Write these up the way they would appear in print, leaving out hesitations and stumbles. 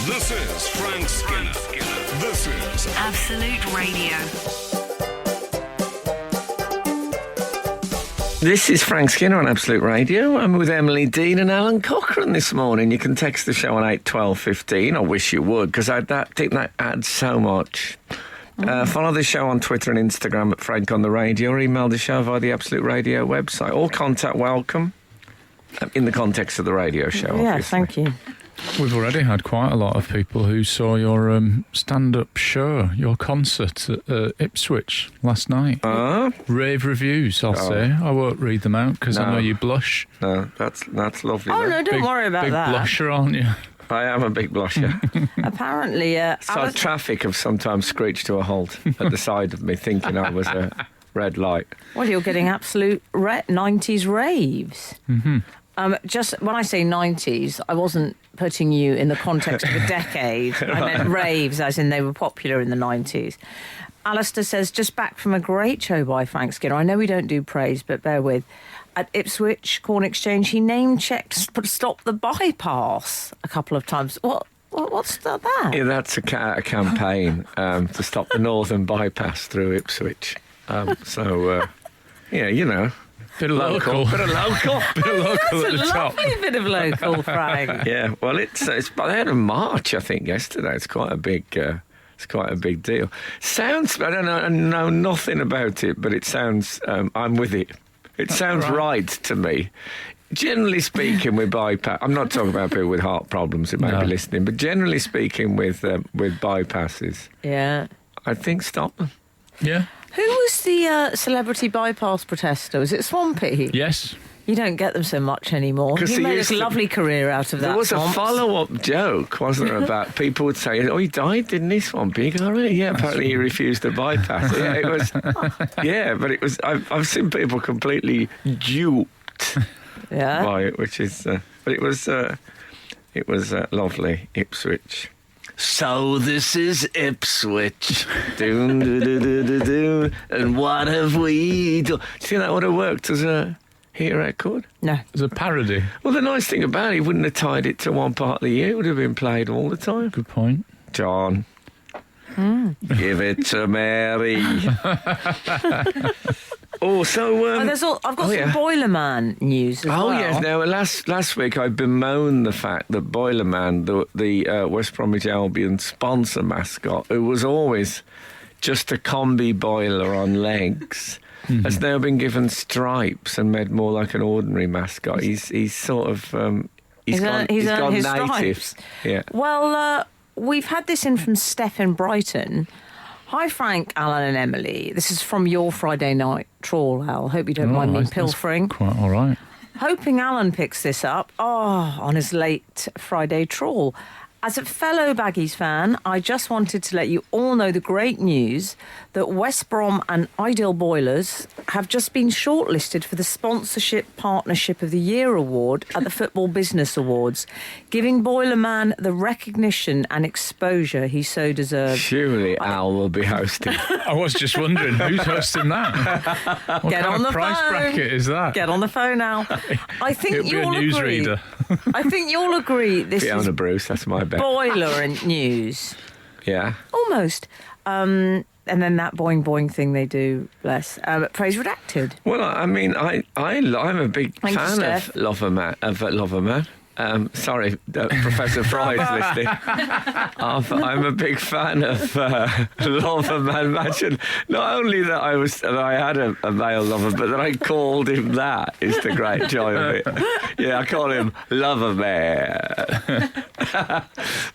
This is Frank Skinner. This is Absolute Radio. This is Frank Skinner on Absolute Radio. I'm with Emily Dean and Alan Cochrane this morning. You can text the show on 81215. I wish you would, because I think that adds so much. Follow the show on Twitter and Instagram at Frank on the Radio, or email the show via the Absolute Radio website. All contact welcome in the context of the radio show, Yeah, obviously. thank you. We've already had quite a lot of people who saw your stand-up show, your concert at Ipswich last night. Rave reviews, I'll say. I won't read them out because I know you blush. No, that's lovely. Oh, though. no, don't worry about big that. blusher, aren't you? I am a big blusher. Apparently, So traffic have sometimes screeched to a halt at the side of me, thinking I was a red light. well, you're getting absolute 90s raves. Mm-hmm. Just when I say 90s, I wasn't putting you in the context of a decade. I meant raves, as in they were popular in the 90s. Alistair says, just back from a great show by Frank Skinner. I know we don't do praise, but bear with. At Ipswich Corn Exchange, he name-checked Stop the Bypass a couple of times. What's that? Yeah, that's a campaign to stop the northern bypass through Ipswich. Yeah, you know. Bit of local. Bit of local. Bit of local at the That's a top. lovely bit of local, Frank. Yeah, well, it's by the end of March, I think, yesterday. It's quite a big deal. Sounds, I don't know, I know nothing about it, but it sounds, I'm with it. It sounds right to me. Generally speaking, with bypass, I'm not talking about people with heart problems who may be listening, but generally speaking, with bypasses, Yeah. I think stop them. Yeah. Who was the celebrity bypass protester? Was it Swampy? Yes. You don't get them so much anymore. 'Cause He he made used a to- lovely career out of that. There was Swamps. a follow-up joke, wasn't there, about people would say, "Oh, he died, didn't he, Swampy?" You go, "Oh, really? Yeah, apparently he refused to bypass." Yeah, it was. Yeah, but it was. I've seen people completely duped Yeah. by it, which is. But it was lovely, Ipswich. So this is Ipswich. Doom, doo, doo, doo, doo, doo. And what have we done? Do you think that would have worked as a hit record? No. It's a parody. Well, the nice thing about it, he wouldn't have tied it to one part of the year. It would have been played all the time. Good point. John, give it to Mary. I've got some Boilerman news as well. yes. Now, last week I bemoaned the fact that Boilerman, the West Bromwich Albion sponsor mascot, who was always just a combi boiler on legs, has now been given stripes and made more like an ordinary mascot. He's sort of he's gone earned his native. stripes. Yeah. Well, we've had this in from Steph in Brighton. Hi, Frank, Alan and Emily. This is from your Friday night trawl, Al. Hope you don't mind me that's pilfering. Quite all right. Hoping Alan picks this up on his late Friday trawl. As a fellow Baggies fan, I just wanted to let you all know the great news that West Brom and Ideal Boilers have just been shortlisted for the Sponsorship Partnership of the Year award at the Football Business Awards, giving Boilerman the recognition and exposure he so deserves. Surely Al will be hosting. I was just wondering, who's hosting that? What Get kind on of the price phone. bracket is that? Get on the phone now. I think It'll be you'll a agree. newsreader. I think you'll agree this Fiona is Bruce, that's my bet. boiler and news. Yeah. Almost. And then that boing boing thing they do, bless. Praise redacted. Well, I mean, I'm a big Thank you, fan Steph. of Loverman. Sorry, Professor Fry's listening. I'm a big fan of Loverman. Imagine not only that I had a male lover, but that I called him that is the great joy of it. Yeah, I call him Loverman.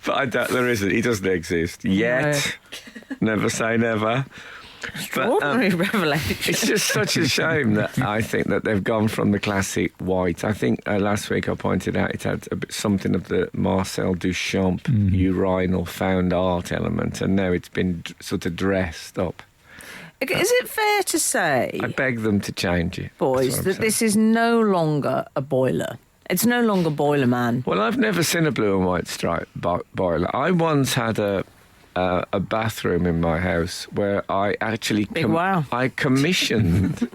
But I don't. There isn't. He doesn't exist yet. Never say never. Extraordinary revelation. It's just such a shame that I think that they've gone from the classic white. I think last week I pointed out it had a bit something of the Marcel Duchamp urinal found art element, and now it's been sort of dressed up. Is it fair to say, I beg them to change it, boys, that this is no longer a boiler? It's no longer Boilerman. Well, I've never seen a blue and white stripe boiler. I once had a bathroom in my house where I actually wow. I commissioned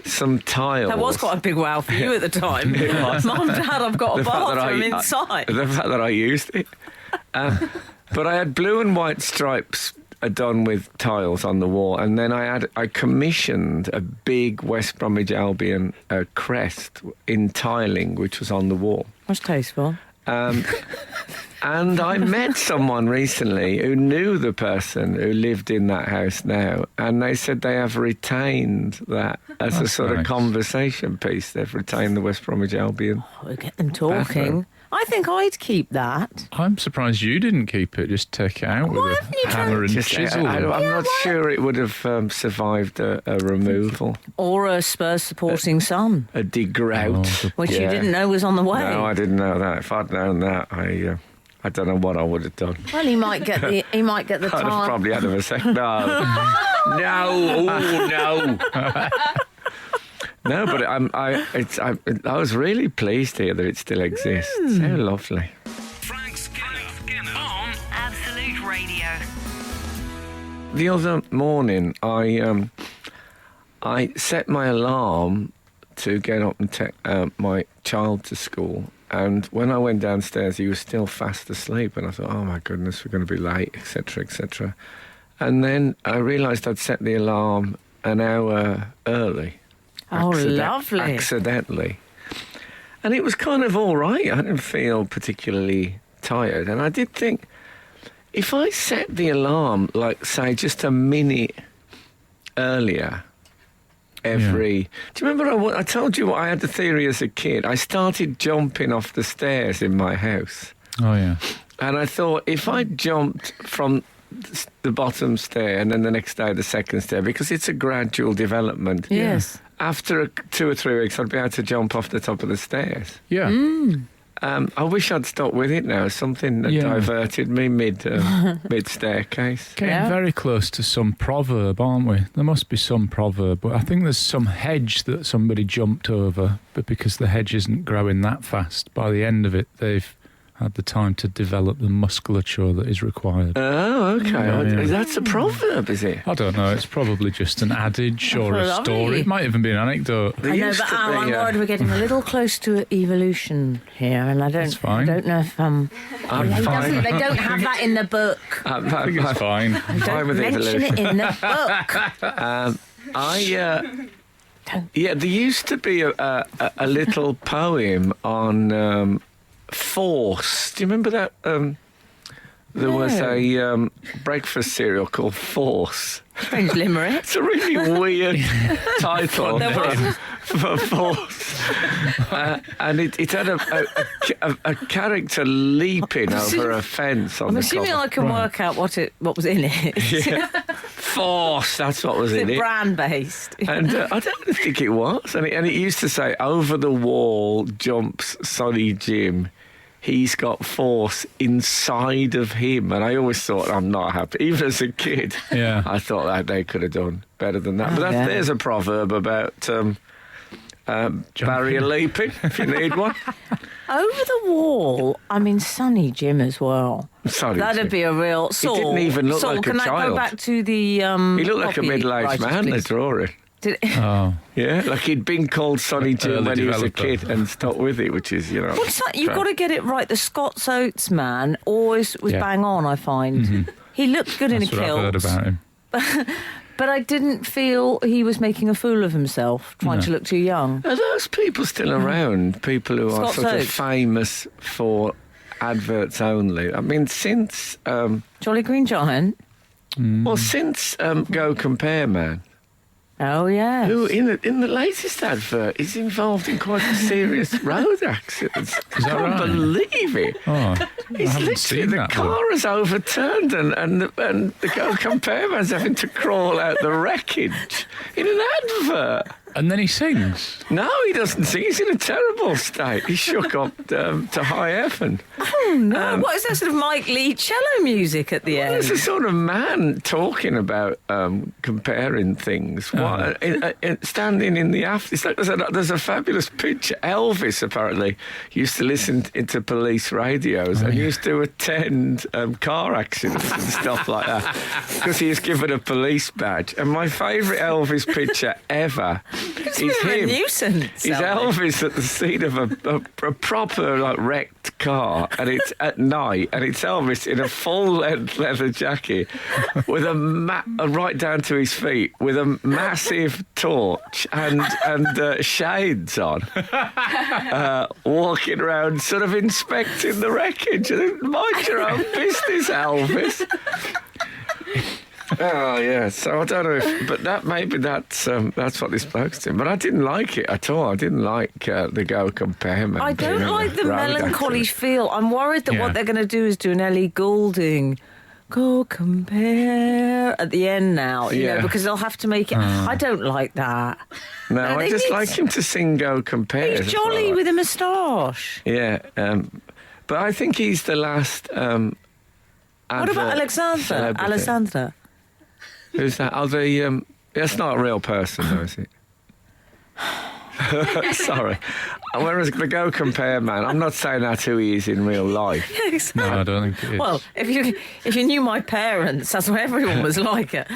some tiles. That was quite a big wow for you at the time. It was. Mum, Dad, I've got a The fact that bathroom inside. The fact that I used it. But I had blue and white stripes done with tiles on the wall, and then I commissioned a big West Bromwich Albion crest in tiling, which was on the wall. That's tasteful. And I met someone recently who knew the person who lived in that house now, and they said they have retained that as a sort of conversation piece. They've retained the West Bromwich Albion. Oh, we'll get them talking. bathroom. I think I'd keep that. I'm surprised you didn't keep it. Just take it out with a hammer and chisel. I'm not sure it would have survived a removal. Or a Spurs supporting son, A degrout. which you didn't know was on the way. No, I didn't know that. If I'd known that, I don't know what I would have done. Well, he might get the I'd have time. probably had him a second. No. No. Oh, no. No, but I was really pleased to hear that it still exists. How lovely. Frank Skinner on Absolute Radio. The other morning, I set my alarm to get up and take my child to school. And when I went downstairs, he was still fast asleep. And I thought, oh, my goodness, we're going to be late, etc., etc. And then I realised I'd set the alarm an hour early. Oh, lovely. Accidentally. And it was kind of all right. I didn't feel particularly tired. And I did think, if I set the alarm, like, say, just a minute earlier every... Yeah. Do you remember I told you I had the theory as a kid? I started jumping off the stairs in my house. Oh, yeah. And I thought, if I jumped from the bottom stair and then the next day the second stair, because it's a gradual development. Yes. After 2 or 3 weeks, I'd be able to jump off the top of the stairs. Yeah. I wish I'd stopped with it now. Something that diverted me mid staircase. Getting very close to some proverb, aren't we? There must be some proverb, but I think there's some hedge that somebody jumped over, but because the hedge isn't growing that fast, by the end of it, they've had the time to develop the musculature that is required. Oh, okay. Yeah. That's a proverb, is it? I don't know. It's probably just an adage or a Lovely. story. It might even be an anecdote. There I know, used but to Al, be, I'm worried we're getting a little close to evolution here, and I That's don't fine. know if I'm fine. they don't have that in the book. I'm I think it's fine. fine with Mention evolution. it in the book. There used to be a little poem on force. Do you remember that? There was a breakfast cereal called Force. Strange limerick. It's a really weird title for Force. And it had a character leaping over a fence on I'm the assuming cover. I can work out what was in it. Yeah. Force, that's what was in it. Brand based. And I don't think it was. And it used to say, over the wall jumps Sonny Jim. He's got force inside of him. And I always thought, I'm not happy. Even as a kid, Yeah. I thought that they could have done better than that. But there's a proverb about barrier leaping, if you need one. Over the wall, I mean, Sonny Jim as well. Sorry, That'd Jim. be a real... Saul, didn't even look Saul, like a can I child. go back to the... He looked like a middle-aged man, the please? drawing. Did Oh. Yeah, like he'd been called Sonny Jim Early when he was a developer. kid and stuck with it, which is, What's that? You've got to get it right. The Scots Oates man always was Yeah. bang on, I find. He looked good That's in a what I've heard kilt, about him. but I didn't feel he was making a fool of himself, trying to look too young. Are those people still around? People who are Scott's sort of Oats. famous for adverts only? I mean, since... Jolly Green Giant? Well, since Go Compare Man, Oh, yeah. who in the latest advert is involved in quite a serious road accident. I that can't right? believe it. Oh, I It's haven't literally seen the that. car is overturned and the Go Compare Man's having to crawl out the wreckage in an advert. And then he sings. No, he doesn't sing. He's in a terrible state. He's shook up to high heaven. Oh, no. What is that sort of Mike Lee cello music at the There's end? a sort of man talking about comparing things. Standing in the after. It's like there's a fabulous picture. Elvis apparently used to listen to police radios and used to attend car accidents and stuff like that because he was given a police badge. And my favourite Elvis picture ever He's a him. nuisance. He's Elvis at the scene of a proper wrecked car, and it's at night, and it's Elvis in a full-length leather jacket with right down to his feet, with a massive torch and shades on, walking around, sort of inspecting the wreckage. Mind your own business, Elvis. Oh yeah, so I don't know if, but that's what this bloke's doing. But I didn't like it at all. I didn't like the Go Compare Man. I don't like the road melancholy accident. feel. I'm worried that what they're going to do is do an Ellie Goulding Go Compare at the end now, you know, because they'll have to make it. I don't like that. No, I just like him to sing Go Compare. He's jolly with a moustache. Yeah, but I think he's the last. What about Alexandra? Alessandra. Who's that? That's not a real person, though, is it? Sorry. Whereas the Go Compare Man, I'm not saying that's who he is in real life. Yeah, exactly. No, I don't think it is. Well, if you knew my parents, that's what everyone was like it.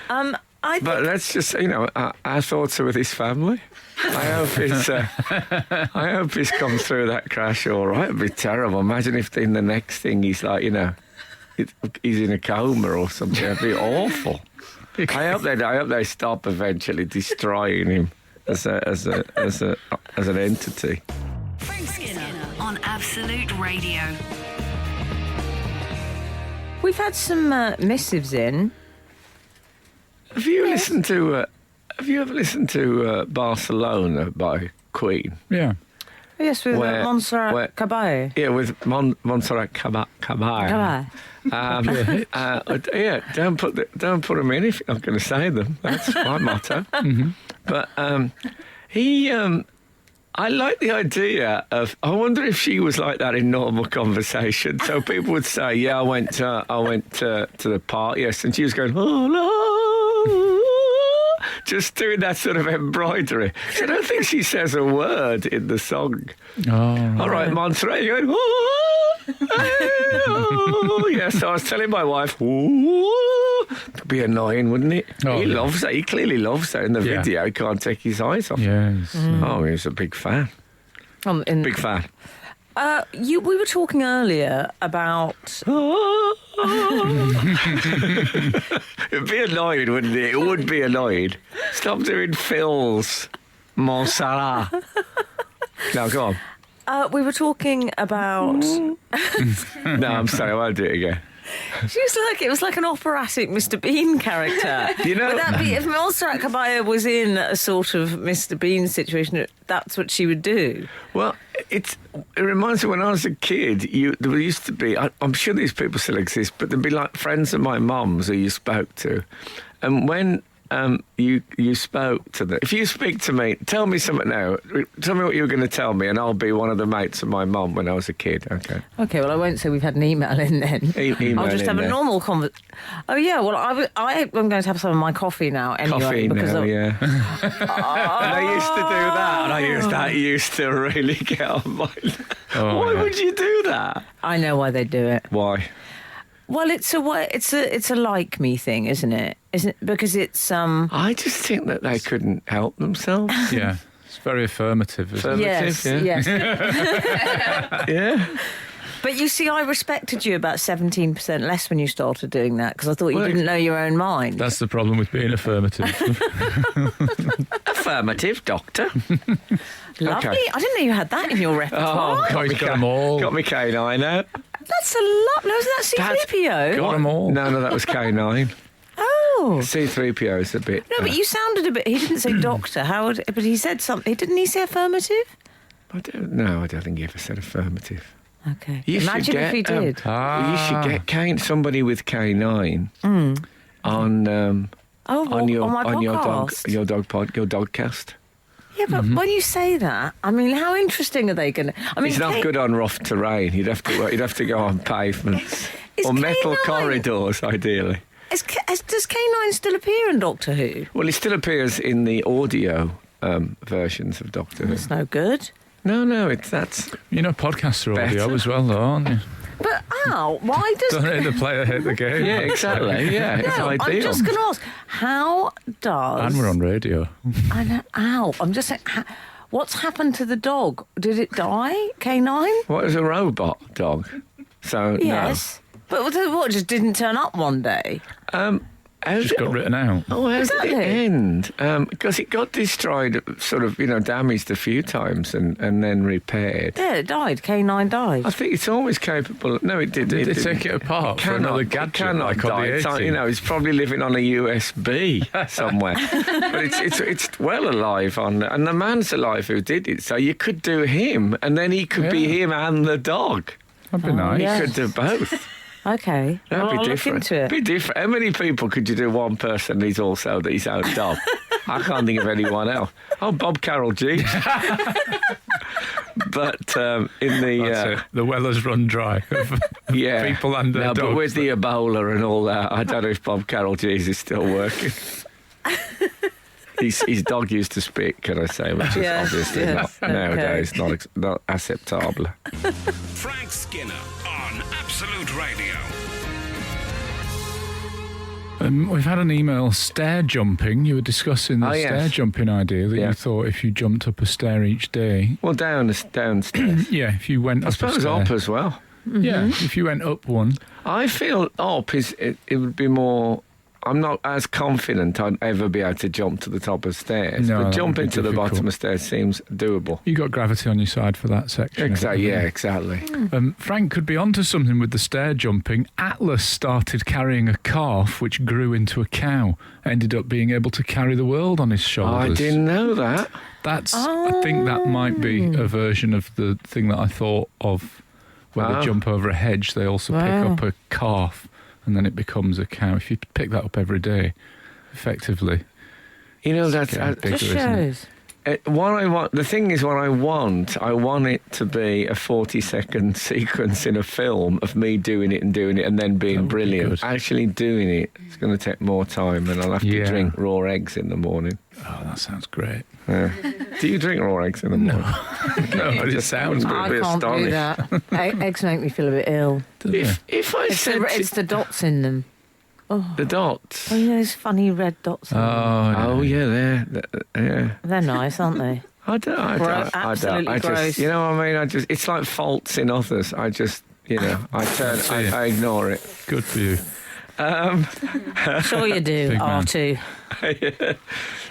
But let's just, our thoughts are with his family. I hope he's come through that crash all right. It'd be terrible. Imagine if in the next thing he's like, he's in a coma or something. It'd be awful. I hope they stop eventually destroying him as an entity. Frank Skinner on Absolute Radio. We've had some missives in. Have you listened to? Have you ever listened to Barcelona by Queen? Yeah. Yes, with Montserrat Caballé. Yeah, with Montserrat Caballé. Yeah, don't put them in if you're not going to say them. That's my motto. Mm-hmm. But I like the idea of. I wonder if she was like that in normal conversation. So people would say, "Yeah, I went to the park, yes," and she was going, "Oh no." Just doing that sort of embroidery. So I don't think she says a word in the song. Oh, all right, Montserrat, you're going, oh, oh. Yes, I was telling my wife, oh, it'd be annoying, wouldn't it? Oh, he loves that. He clearly loves that in the video. He can't take his eyes off. Yes. Oh, he was a big fan. Big fan. We were talking earlier about. It'd be annoying, wouldn't it? It would be annoying. Stop doing fills, Montserrat. Now, go on. We were talking about. No, I'm sorry, I won't do it again. It was like an operatic Mr. Bean character. Would that be if Montserrat Caballé was in a sort of Mr. Bean situation? That's what she would do. Well, it reminds me when I was a kid. There used to be. I'm sure these people still exist, but there'd be like friends of my mum's who you spoke to, and when you spoke to them. If you speak to me, tell me something now. Tell me what you were going to tell me, and I'll be one of the mates of my mum when I was a kid. Okay. Okay. Well, I won't say we've had an email in then. I'll just have a normal conversation. Oh yeah. Well, I'm going to have some of my coffee now anyway. Coffee now, yeah. And I used to do that, and that used to really get on my. Why would you do that? I know why they do it. Why? Well, it's a like me thing, isn't it? Isn't it? Because it's I just think that they couldn't help themselves. Yeah, it's very affirmative. Isn't it? Yes. Yeah. But you see, I respected you about 17% less when you started doing that because I thought you didn't know your own mind. That's the problem with being affirmative. Affirmative, doctor. Lovely. Okay. I didn't know you had that in your repertoire. Got them all. Got me K9 out. That's a lot. No, isn't that C-3PO? Got them all. No, that was K9. Oh. C-3PO is a bit. No, but you sounded a bit. He didn't say doctor. But he said something. Didn't he say affirmative? I don't think he ever said affirmative. Okay. You Imagine if he did. You should get somebody with K9 on your dogcast. Yeah, but when you say that, I mean, how interesting are they going to? I mean, he's not good on rough terrain. He'd have to go on pavements or metal K9 corridors, ideally. Does K9 still appear in Doctor Who? Well, he still appears in the audio versions of Doctor Who. That's no good. No, that's. Podcasts are audio better. as well, though, aren't you? But Al, why does... Don't hit the player, hit the game. Yeah, exactly. Yeah, it's No, ideal. I'm just going to ask, how does... And we're on radio. I know, Al, I'm just saying, what's happened to the dog? Did it die, K9? What is a robot dog? So, Yes. But what, just didn't turn up one day? no. How Just got written out. Oh, how did Exactly. it end? Because it got destroyed, sort of, damaged a few times and then repaired. Yeah, it died. K9 died. I think it's always capable. No, it did. Did they didn't. take it apart for another gadget? Cannot like on die. the It's like, 80s? it's probably living on a USB somewhere. But it's well alive and the man's alive who did it. So you could do him, and then he could be Yeah. him and the dog. That'd be nice. yeah. You could do both. Okay. That'd Well, be I'll different. look into it. Be different. How many people could you do one person? He's also his own dog. I can't think of anyone else. Oh, Bob Carroll G. But in the That's it. The well has run dry. of yeah, people and their no, but dogs. with the Ebola and all that, I don't know if Bob Carroll G is still working. His dog used to spit, can I say, which is Yes, obviously yes, not nowadays not acceptable. Frank Skinner on Absolute Radio. We've had an email, stair jumping. You were discussing the Oh, yes. stair jumping idea that Yeah. you thought if you jumped up a stair each day. Well, downstairs. Yeah, if you went I up a suppose stair. up as well. Yeah, if you went up one. I feel up it would be more. I'm not as confident I'd ever be able to jump to the top of stairs. No, but that would jumping be to the difficult. bottom of stairs seems doable. You got gravity on your side for that section. Exactly. Yeah, exactly. Frank could be onto something with the stair jumping. Atlas started carrying a calf which grew into a cow. Ended up being able to carry the world on his shoulders. I didn't know that. I think that might be a version of the thing that I thought of where Wow. they jump over a hedge. They also pick Wow. up a calf and then it becomes a cow. If you pick that up every day, effectively. That's getting bigger, Just isn't it? shows. what I want. The thing is, what I want it to be a 40-second sequence in a film of me doing it, and then That being would be brilliant. good. Actually doing it, it's going to take more time, and I'll have to Yeah. drink raw eggs in the morning. Oh, that sounds great. Yeah. Do you drink raw eggs in the morning? No, but it sounds wouldn't I be can't do astonished. that. Eggs make me feel a bit ill. If I It's said it's the dots in them. the dots. Oh, those funny red dots. In them. Oh yeah, yeah. They're nice, aren't they? I don't. Absolutely I gross. just, I mean, it's like faults in others. I just, I ignore it. Good for you. Sure you do, Big man. R2.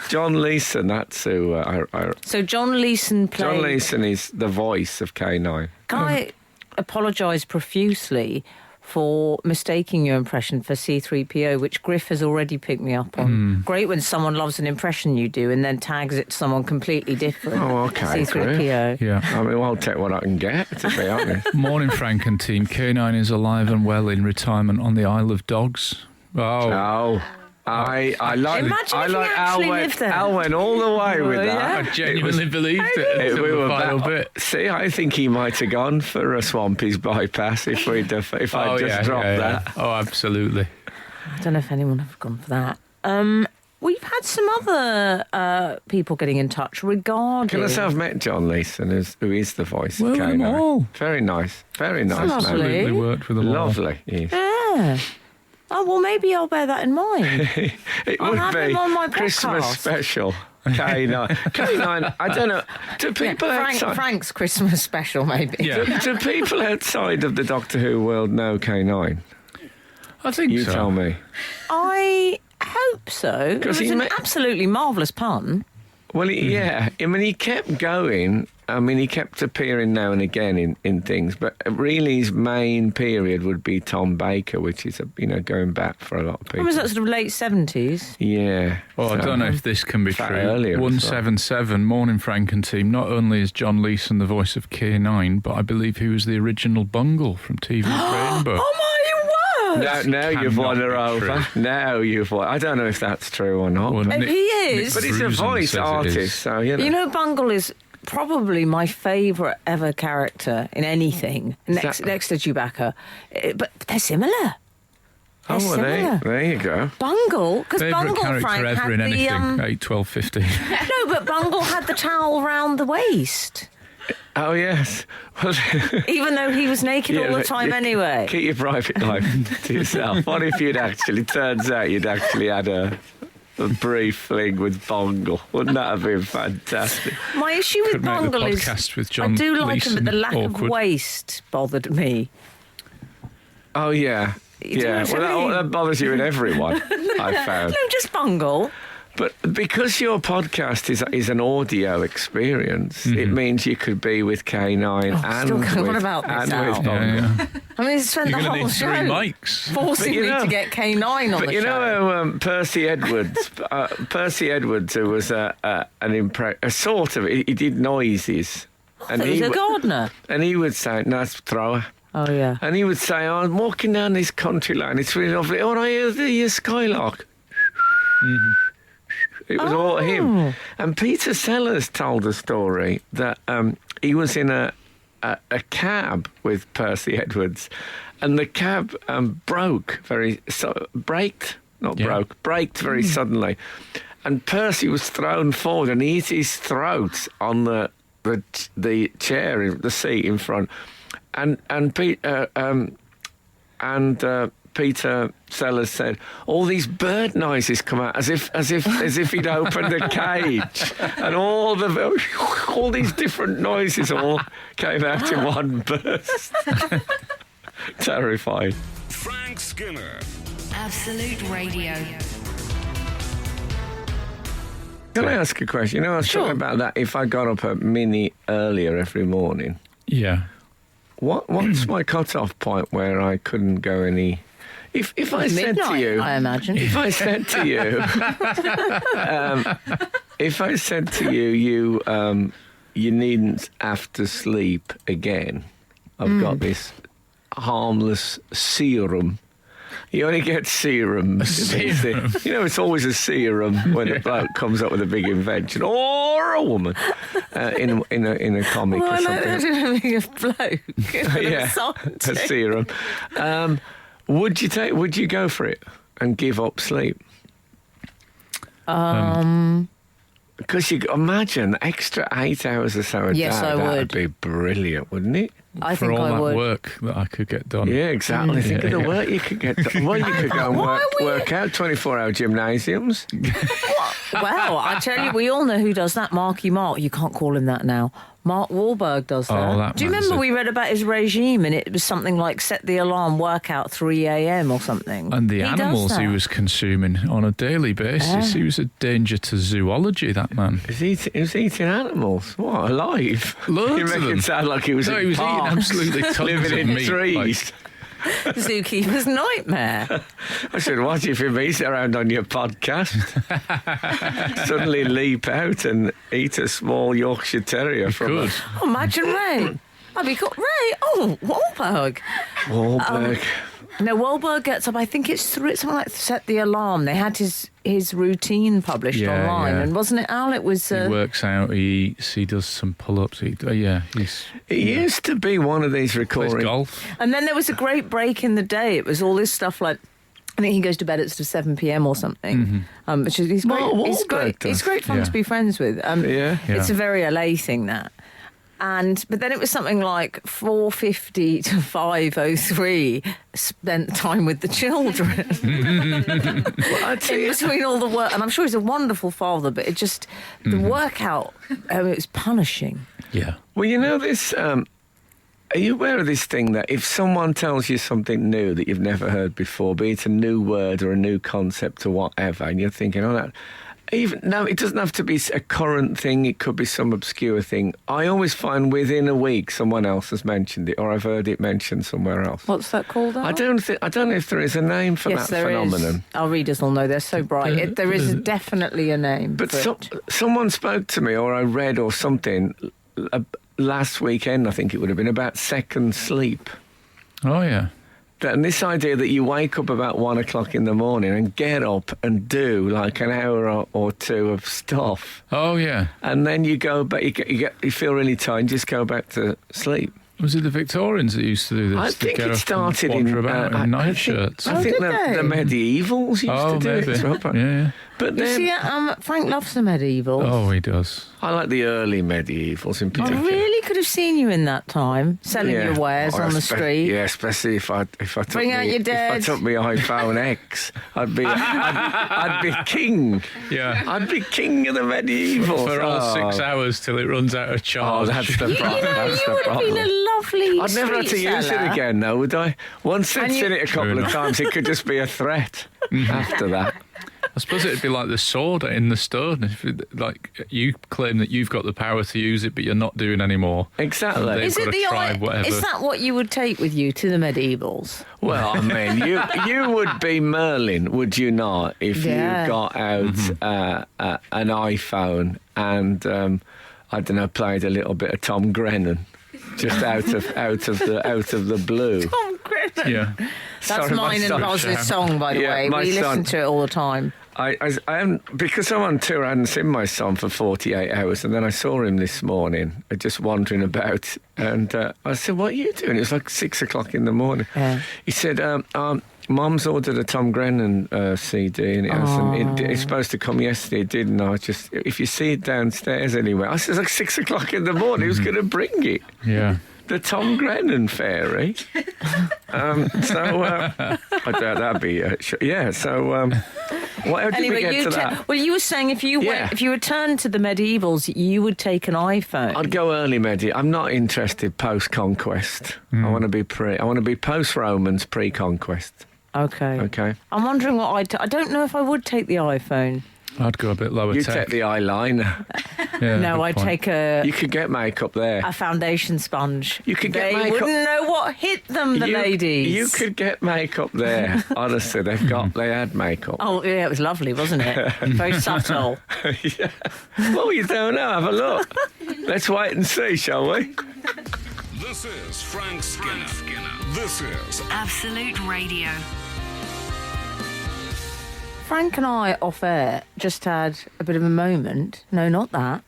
John Leeson, that's who. So John Leeson played... John Leeson is the voice of K9. Can I apologise profusely for mistaking your impression for C3PO, which Griff has already picked me up on. Great when someone loves an impression you do and then tags it to someone completely different. Oh, okay, C3PO. Yeah. I mean, I'll take what I can get, to be honest. Morning, Frank and team. K9 is alive and well in retirement on the Isle of Dogs. Oh, Oh. I like Imagine I if he like actually Al lived there. Al went all the way with Oh, that. yeah. I genuinely believed it until We the were final back- bit. See, I think he might have gone for a Swampy's bypass if I just dropped that. Oh, absolutely. I don't know if anyone have gone for that. We've had some other people getting in touch regarding... Can I say I've met John Leeson, who is the voice Well, of them K9. all. Very nice Lovely. man. Absolutely worked with them all. Lovely. Yes. Yeah. Oh, well, maybe I'll bear that in mind. It I'll would have be him on my Christmas podcast. special. K9. K9, I don't know. Do people outside... Frank's Christmas special, maybe. Yeah, Do people outside of the Doctor Who world know K9? I think You so. tell me. I hope so. It 'Cause was he an ma- absolutely marvellous pun. Well, yeah. I mean, he kept going. I mean, he kept appearing now and again in things, but really his main period would be Tom Baker, which is, going back for a lot of When people. was that, sort of late 70s? Yeah. Well, I So- don't know if this can be Fact true. earlier as well. 177, Morning Frank and team. Not only is John Leeson the voice of K9, but I believe he was the original Bungle from TV's Rainbow. Oh, my word! Now you've cannot won her be over. true. Now you've won. I don't know if that's true or not. Well, If Nick- he is... But he's a Bruisen voice says it artist, is. so, You know, Bungle is probably my favourite ever character in anything, next to Chewbacca. But they're similar. Oh, well, similar. there you go. Bungle, because Favourite Bungle, character Frank, ever had in anything. the... 8, 12, 15. No, but Bungle had the towel round the waist. Oh, yes. Well, Even though he was naked all the time anyway. Keep your private life to yourself. What if turns out you'd actually had a brief fling with Bungle? Wouldn't that have been fantastic? My issue with Could make the Bungle is podcast with John I do like Leeson him, but the lack awkward. of waist bothered me. Oh, yeah. You know Yeah, what I well, mean? that bothers you in everyone, I found. No, just Bungle. But because your podcast is an audio experience, it means you could be with K9 and still with, going on about this and now. with Bungle. Yeah. I mean, he spent You're the going to whole need show 3 mics. forcing But you me know- to get K9 on But the you show. know how Percy Edwards, who was a sort of, he did noises. And He was a would- gardener. And he would say, nice thrower. Oh, yeah. And he would say, oh, I'm walking down this country lane, it's really lovely. Oh, I hear the skylark. It was all him. And Peter Sellers told a story that he was in a cab with Percy Edwards, and the cab braked very suddenly, and Percy was thrown forward and he hit his throat on the chair, the seat in front, and Peter Sellers said, all these bird noises come out as if he'd opened a cage, and all these different noises all came out in one burst. Terrifying. Frank Skinner. Absolute Radio. Can I ask a question? You know, I was talking about that. If I got up a minute earlier every morning, Yeah. what's my cut-off point where I couldn't go any? If I said to Midnight, you, I imagine. if I said to you, you needn't have to sleep again. I've got this harmless serum. You only get serum. serum. You know, it's always a serum when a bloke comes up with a big invention, or a woman in a comic Well, or I like something. that having a bloke. Yeah, a serum. Would you go for it and give up sleep? Because you imagine the extra 8 hours or so a Yes, day. I That'd would. be brilliant, wouldn't it? I For think all I that would. work that I could get done. Yeah, exactly. Think of the work you could get done. Well, you could go and Why work out 24-hour gymnasiums. Well, I tell you, we all know who does that. Marky Mark. You can't call him that now. Mark Wahlberg does that. Oh, that Do you man's remember a- we read about his regime and it was something like set the alarm, workout 3 a.m. or something? And the He does animals he that. was consuming on a daily basis. He was a danger to zoology, that man. He was eating animals. What, alive? Loads You make of them. it sound like he was No, in he was eating parks, absolutely tons living of in meat, trees. Zookeeper's nightmare. I should watch if he's around on your podcast. Suddenly leap out and eat a small Yorkshire Terrier from Good. Oh, imagine Ray. I'd be called Ray. Oh, Wahlberg. Wahlberg. No, Wahlberg gets up. I think it's something like set the alarm. They had his routine published Yeah, online, yeah. and wasn't it Al? It was. He works out, he eats, he does some pull-ups. He's It used to be one of these plays recording. golf. And then there was a great break in the day. It was all this stuff like. I think he goes to bed at sort of 7 p.m. or something. Which is he's great. Mark He's Wahlberg great. does. He's great fun Yeah. to be friends with. Yeah. It's Yeah. a very LA thing that. But then it was something like 4:50 to 5:03 spent time with the children I'd say in between all the work. And I'm sure he's a wonderful father, but it just the workout. It was punishing. Yeah. Well, you know this. Are you aware of this thing that if someone tells you something new that you've never heard before, be it a new word or a new concept or whatever, and you're thinking, oh, that. No, it doesn't have to be a current thing. It could be some obscure thing. I always find within a week someone else has mentioned it, or I've heard it mentioned somewhere else. What's that called? Al? I don't know if there is a name for Yes, that there phenomenon. is. Our readers will know. They're so bright. There is definitely a name. But for it. someone spoke to me, or I read, or something last weekend. I think it would have been about second sleep. Oh, yeah. And this idea that you wake up about 1 o'clock in the morning and get up and do like an hour or two of stuff, Oh, yeah. and then you go back. You feel really tired. Just go back to sleep. Was it the Victorians that used to do this? I To think get it up started and in wander about in nightshirts. I think did they? the medievals used Oh, to do maybe. it. Yeah. But You then see, Frank loves the medieval. Oh, he does. I like the early medievals in I particular. really could have seen you in that time, selling your wares Oh, on the street. Yeah, especially if I took Bring out your if I dead. took my iPhone X, I'd be king. Yeah. I'd be king of the medievals. For all 6 hours till it runs out of Oh, charge. that's the You problem. know, That's you the would have been problem. a lovely I'd never had to street use seller. it again, though, would I? Once I'd And seen you- it a couple True of enough. times, it could just be a threat after that. I suppose it'd be like the sword in the stone. If like you claim that you've got the power to use it, but you're not doing anymore. Exactly. They've Is got it to the try whatever. Is that what you would take with you to the medievals? Well, I mean, you would be Merlin, would you not, if Yeah. you got out an iPhone and I don't know, played a little bit of Tom Grennan, just out of the blue. Tom Grennan. Yeah. That's Sorry, my mine and son- Ros's song, by the Yeah, way. my We son- listen to it all the time. I haven't, because I'm on tour, I hadn't seen my son for 48 hours, and then I saw him this morning, just wandering about, and I said, "What are you doing?" It was like 6 o'clock in the morning. Yeah. He said, Mum's ordered a Tom Grennan CD, and it's supposed to come yesterday. It didn't. I just, if you see it downstairs anywhere, I said, it's like 6 o'clock in the morning. Who's going to bring it? Yeah. The Tom Grennan fairy. I doubt that'd be. Yeah. So, how did we get to that? Well, you were saying if you Yeah. if you returned to the medievals, you would take an iPhone. I'd go early I'm not interested post-conquest. I want to be I want to be post-Romans, pre-conquest. Okay. Okay. I'm wondering what I don't know if I would take the iPhone. I'd go a bit lower You tech. take the eyeliner. Yeah, No, good I'd point. take a You could get makeup there. foundation sponge. You could get they makeup- wouldn't know what hit them, the ladies. You could get makeup there. Honestly, they had makeup. Oh, yeah, it was lovely, wasn't it? Very subtle. Yeah. Well, you don't know. Have a look. Let's wait and see, shall we? This is Frank Skinner. This is Absolute Radio. Frank and I, off air, just had a bit of a moment. No, not that.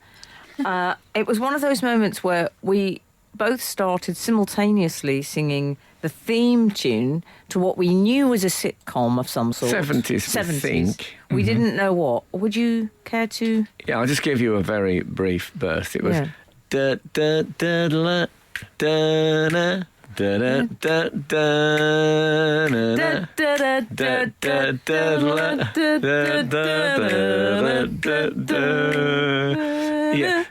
It was one of those moments where we both started simultaneously singing the theme tune to what we knew was a sitcom of some sort. 70s, we think. We didn't know what. Would you care to? Yeah, I'll just give you a very brief burst. It was Yeah. da da da da da da da da da da da. Yeah,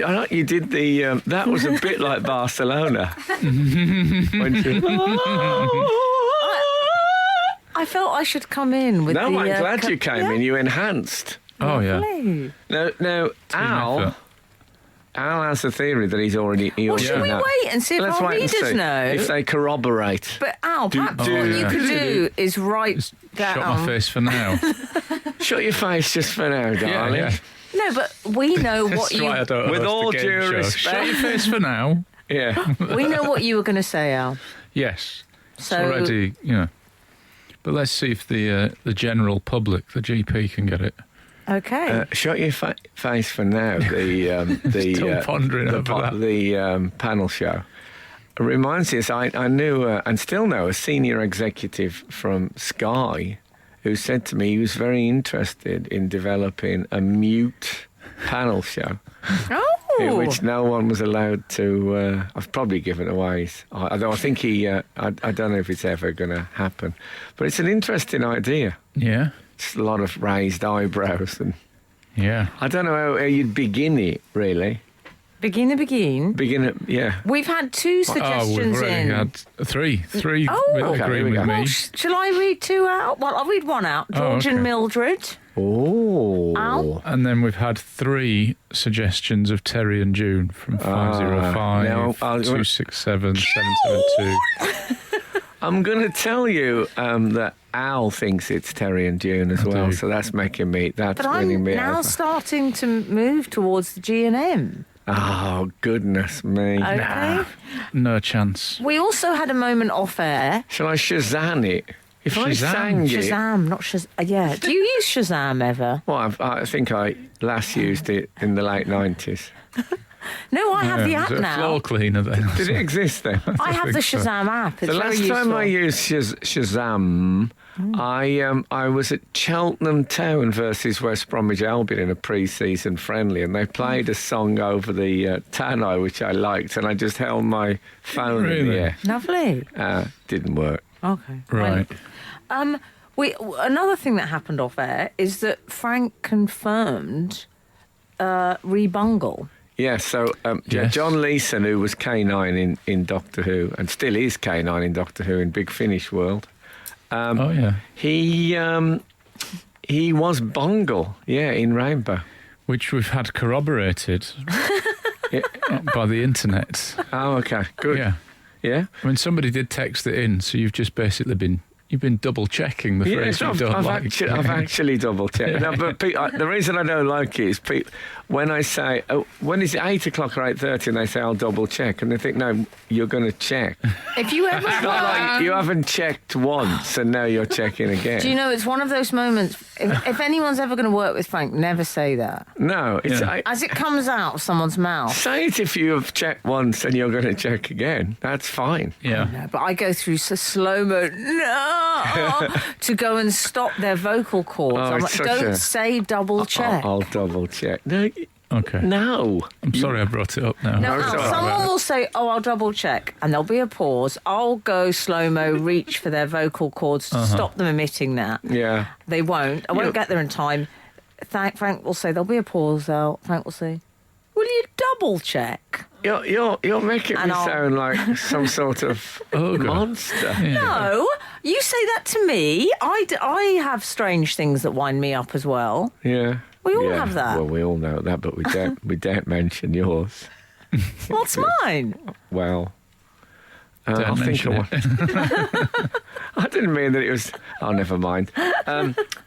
I like you did the. That was a bit like Barcelona. When you- I felt I should come in with No, the... I'm glad you came in. You enhanced. Oh, yeah. Lovely. Now, Al effort. has a theory that he already Well, should we knows. wait and see if Let's our wait and readers see know? if they corroborate. But Al, perhaps do- what you yeah. could do is write Just down... shut my face for now. Shut your face just for now, yeah, darling. yeah. No, but we know what That's why I you... don't With host all the game due show. respect. Shut your face for now. Yeah. We know what you were going to say, Al. Yes. It's So- already, But let's see if the general public, the GP, can get it. Okay. Shut your face for now. The Still pondering over that. the panel show. It reminds us. I knew and still know a senior executive from Sky who said to me he was very interested in developing a mute panel show. In which no one was allowed to. I've probably given away. Although I think he. I don't know if it's ever going to happen, but it's an interesting idea. Yeah. It's a lot of raised eyebrows, and Yeah. I don't know how you'd begin it. Really, Begin. begin it. Yeah. We've had two We've suggestions already in. had three Oh, with okay, agreeing here we with go. me. Well, shall I read two out? Well, I'll read one out. Oh, George and okay. Mildred. Oh. Al? And then we've had three suggestions of Terry and June from 505 now I'll- 267 772. I'm going to tell you that Al thinks it's Terry and June as well, do. so that's making me. That's But winning I'm me now over. starting to move towards the G&M. Oh goodness me! Okay. No chance. We also had a moment off air. Shall I Shazam it? If I Shazam? sang it. Shazam, not Shazam. Yeah. Do you use Shazam ever? Well, I think I last used it in the late 90s. No, I have the Yeah, app is it a floor now. cleaner then? Did it exist then? I have the think so. Shazam app. It's The very last useful. time I used Shazam, I was at Cheltenham Town versus West Bromwich Albion in a pre-season friendly, and they played a song over the tannoy, which I liked, and I just held my phone in the Really? air. Lovely. Didn't work. Okay. Right. Another thing that happened off air is that Frank confirmed Bungle. Yeah, so Yes. John Leeson, who was K9 in Doctor Who, and still is K9 in Doctor Who in Big Finish World, Oh, yeah. he was Bungle, in Rainbow. Which we've had corroborated Yeah. by the internet. Oh, okay, good. Yeah. Yeah? I mean, somebody did text it in, so you've just basically you've been double checking the phrase you don't like. I've actually double checked. Yeah. No, but the reason I don't like it is when I say, when is it 8 o'clock or 8:30, and they say I'll double check, and they think, no, you're going to check. If you ever It's not like you haven't checked once and now you're checking again. do you know, it's one of those moments, if anyone's ever going to work with Frank, never say that. No, it's Yeah. As it comes out of someone's mouth. say it if you have checked once and you're going to check again. That's fine. Yeah. No, but I go through slow-mo, to go and stop their vocal cords. Oh, I'm it's like, such don't a- say double check. I'll double check. No, Okay. no. I'm sorry I brought it up now. No, it's all right. someone will say, I'll double check, and there'll be a pause. I'll go slow-mo, reach for their vocal cords to stop them emitting that. Yeah. They won't. I won't get there in time. Frank will say, there'll be a pause, Frank will say, will you double check? You're making And me I'll- sound like some sort of Ogre. monster. Yeah. No, you say that to me. I have strange things that wind me up as well. Yeah. We all Yeah. have that. Well, we all know that, but we don't mention yours. What's mine? Well, Don't I think mention it. I didn't mean that it was. Oh, never mind.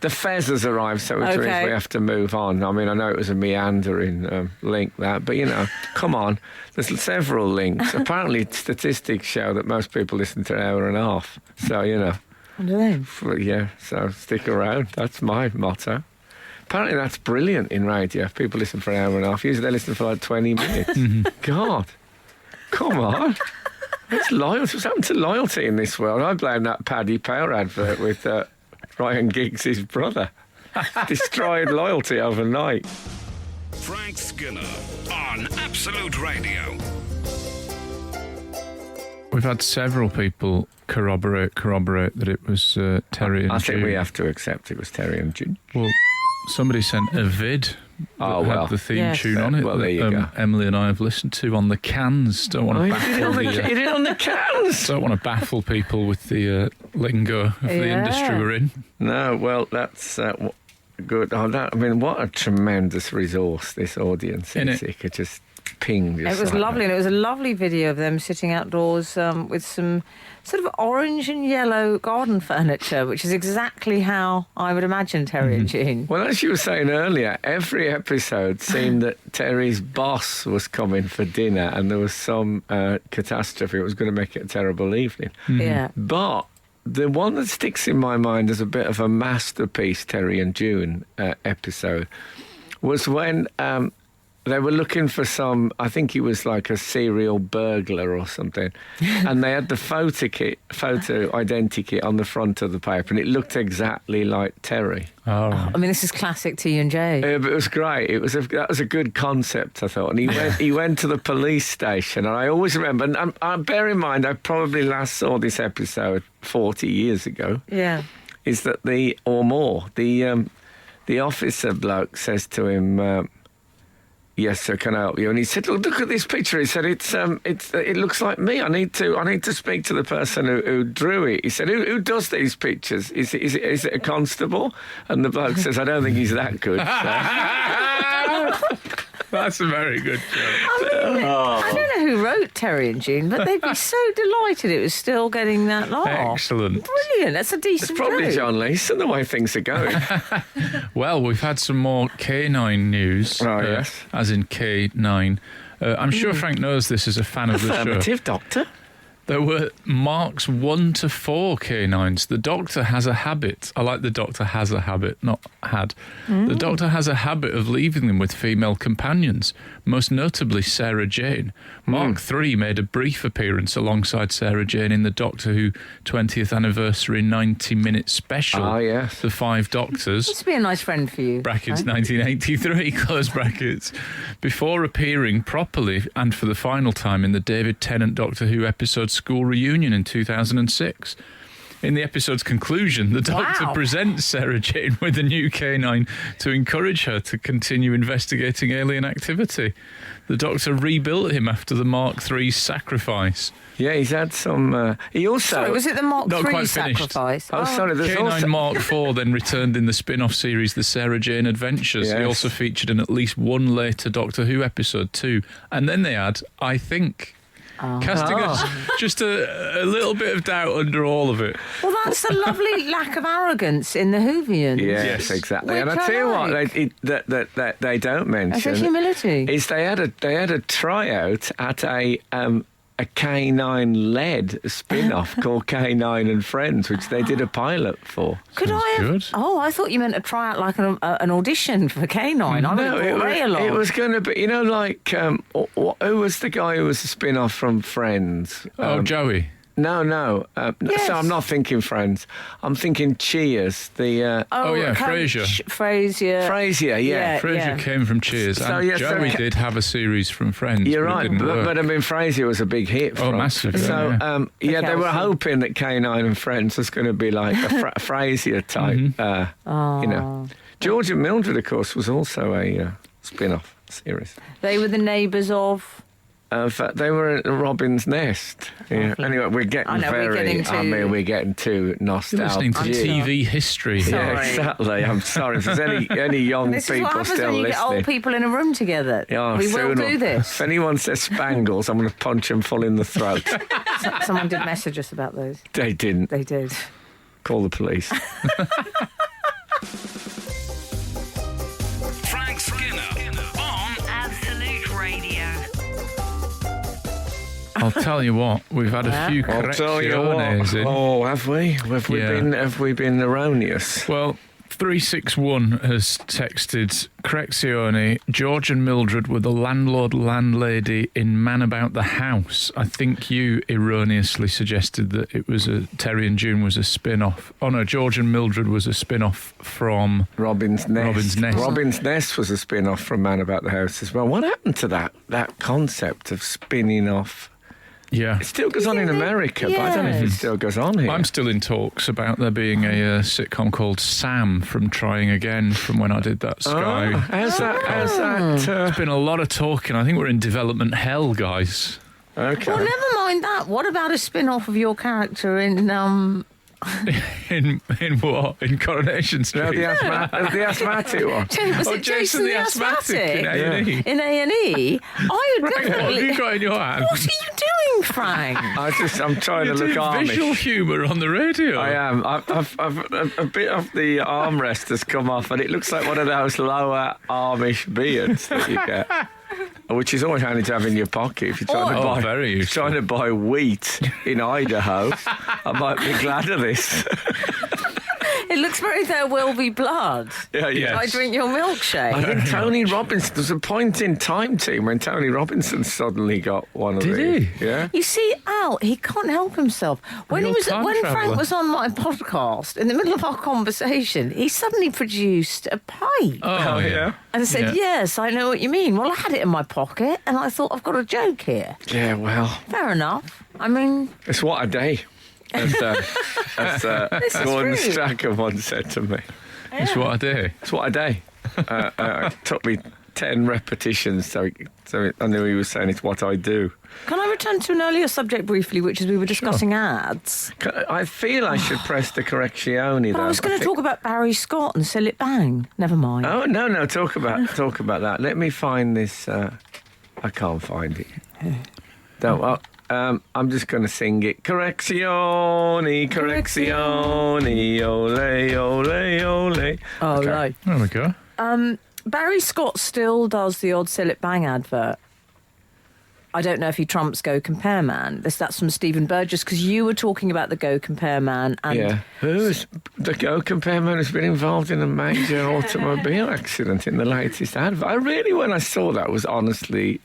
The Fez has arrived, so which means Okay. we have to move on. I mean, I know it was a meandering link, that, but come on. There's several links. Apparently, statistics show that most people listen to an hour and a half. So What do they? yeah. So stick around. That's my motto. Apparently, that's brilliant in radio. If people listen for an hour and a half, usually they listen for like 20 minutes. God, come on. What's loyalty? What's happened to loyalty in this world? I blame that Paddy Power advert with Ryan Giggs' brother. Destroyed loyalty overnight. Frank Skinner on Absolute Radio. We've had several people corroborate that it was Terry and I think June. we have to accept it was Terry and June. Well, somebody sent a vid that had the theme Yes. tune on it. Well, there you that, go. Emily and I have listened to on the cans. Don't want to You did it on the cans. don't want to baffle people with the lingo of the Yeah. industry we're in. No, well, that's good. I mean, what a tremendous resource this audience is. Innit? It could just ping. Just It was like lovely, that. and it was a lovely video of them sitting outdoors with some sort of orange and yellow garden furniture, which is exactly how I would imagine Terry and Jean. Well, as you were saying earlier, every episode seemed that Terry's boss was coming for dinner and there was some catastrophe. It was going to make it a terrible evening. Yeah. But the one that sticks in my mind as a bit of a masterpiece, Terry and June episode, was when they were looking for some, I think he was like a serial burglar or something, and they had the photo identikit on the front of the paper, and it looked exactly like Terry. All right. I mean, this is classic T&J. But it was great. That was a good concept, I thought. And he went to the police station, and I always remember. And bear in mind, I probably last saw this episode 40 years ago. Yeah. Is that the officer bloke says to him, "Yes, sir, can I help you?" And he said, "Look at this picture." He said, "It looks like me. I need to speak to the person who drew it." He said, "Who does these pictures? Is it a constable?" And the bloke says, "I don't think he's that good." That's a very good joke. I don't know who wrote Terry and Jean, but they'd be so delighted it was still getting that laugh. Excellent. Brilliant. That's a It's decent probably joke. John Leeson, the way things are going. Well, we've had some more K9 news. Oh, yes. As in K9. I'm sure Frank knows this as a fan of the show. Affirmative, Doctor. There were marks 1 to 4 canines. The Doctor has a habit. I like the Doctor has a habit, not had. The Doctor has a habit of leaving them with female companions, most notably Sarah Jane. Mark 3 made a brief appearance alongside Sarah Jane in the Doctor Who 20th anniversary 90-minute special. Ah, yes. The Five Doctors. Must be a nice friend for you. Brackets 1983, close brackets. Before appearing properly and for the final time in the David Tennant Doctor Who episode School Reunion in 2006. In the episode's conclusion, the Doctor presents Sarah Jane with a new canine to encourage her to continue investigating alien activity. The Doctor rebuilt him after the Mark III's sacrifice. Yeah, he's had some... he also... Sorry, was it the Mark Not III quite finished. sacrifice? Oh, sorry, there's Canine also... Mark IV then returned in the spin-off series The Sarah Jane Adventures. Yes. He also featured in at least one later Doctor Who episode too. And then they had I Think. Casting just a little bit of doubt under all of it. Well, that's the lovely lack of arrogance in the Whovians. Yes, exactly. Which And I I tell you like. what, they don't mention... That's a humility. Is they had a tryout at a K9-led spin-off called K9 and Friends, which they did a pilot for. Could Sounds I have... good. Oh, I thought you meant a tryout like an audition for K9. I would have brought Ray along. it was going to be, like, who was the guy who was a spin-off from Friends? Joey. No. Yes. So I'm not thinking Friends. I'm thinking Cheers. The Oh, yeah, Coach Frasier. Frasier, yeah. Frasier came from Cheers, So, and yes, Joey so- did have a series from Friends. You're but it right, didn't work. but I mean, Frasier was a big hit. Oh, massive, So, yeah. they were Kelsey. hoping that K9 and Friends was going to be like a Frasier type, George and Mildred, of course, was also a spin-off series. They were the neighbours of... In fact, they were at Robin's Nest. Yeah. Anyway, we're getting I know, we're getting too- we're getting too You're listening to nostalgic. TV history here. Yeah, Sorry. exactly. I'm sorry if there's any young This is what people happens still when you get listening. old people in a room together. Yeah, we will soon do this. If anyone says Spangles, I'm going to punch them full in the throat. Someone did message us about those. They didn't. They did. Call the police. Frank Skinner on Absolute Radio. I'll tell you what, we've had a few I'll tell you what. correcciones in. Oh, have we? Have we been erroneous? Well, 361 has texted, Correczione, George and Mildred were the landlord-landlady in Man About the House. I think you erroneously suggested that it was Terry and June was a spin-off. Oh no, George and Mildred was a spin-off from... Robin's Nest. Robin's Nest. Robin's Nest was a spin-off from Man About the House as well. What happened to that concept of spinning off? Yeah. It still goes on in America, but I don't know if it still goes on here. I'm still in talks about there being a sitcom called Sam from Trying Again from when I did that Sky. How's that? There's been a lot of talking. I think we're in development hell, guys. Okay. Well, never mind that. What about a spin-off of your character in... In what? In Coronation Street? No, the asthmatic one. Was it Jason the Asthmatic? in A&E. In A&E? I would What have definitely... you got in your hand? What are you doing, Frank? I'm trying You're to look doing visual Amish. humour on the radio. I am. I've a bit of the armrest has come off, and it looks like one of those lower Amish beards that you get. Which is always handy to have in your pocket if you're trying to buy wheat in Idaho. I might be glad of this. It looks very there will be blood. Yeah. I drink your milkshake. I think Tony Robinson, there's a point in time, team, when Tony Robinson suddenly got one of these. Did he? Yeah. You see, Al, he can't help himself. When Real time Frank traveller. was on my podcast, in the middle of our conversation, he suddenly produced a pipe. Oh, yeah. And said, Yeah. yes, I know what you mean. Well, I had it in my pocket, and I thought, I've got a joke here. Yeah, well, Fair enough. I mean, it's what a day. As is Gordon true. Strachan once said to me. That's what I do. It's what a day. It took me 10 repetitions, so I knew he was saying it's what I do. can I return to an earlier subject briefly, which is we were discussing ads? I feel I should press the correczione, But though. I was going to talk about Barry Scott and Sell It Bang. Never mind. Oh, no, talk about that. Let me find this. I can't find it. Don't. I'm just going to sing it. Correczione, ole, ole, ole. Oh, Okay. no. There we go. Barry Scott still does the odd Sell It Bang advert. I don't know if he trumps Go Compare Man. That's from Stephen Burgess, because you were talking about the Go Compare Man. And Who's the Go Compare Man has been involved in a major automobile accident in the latest advert. When I saw that, was honestly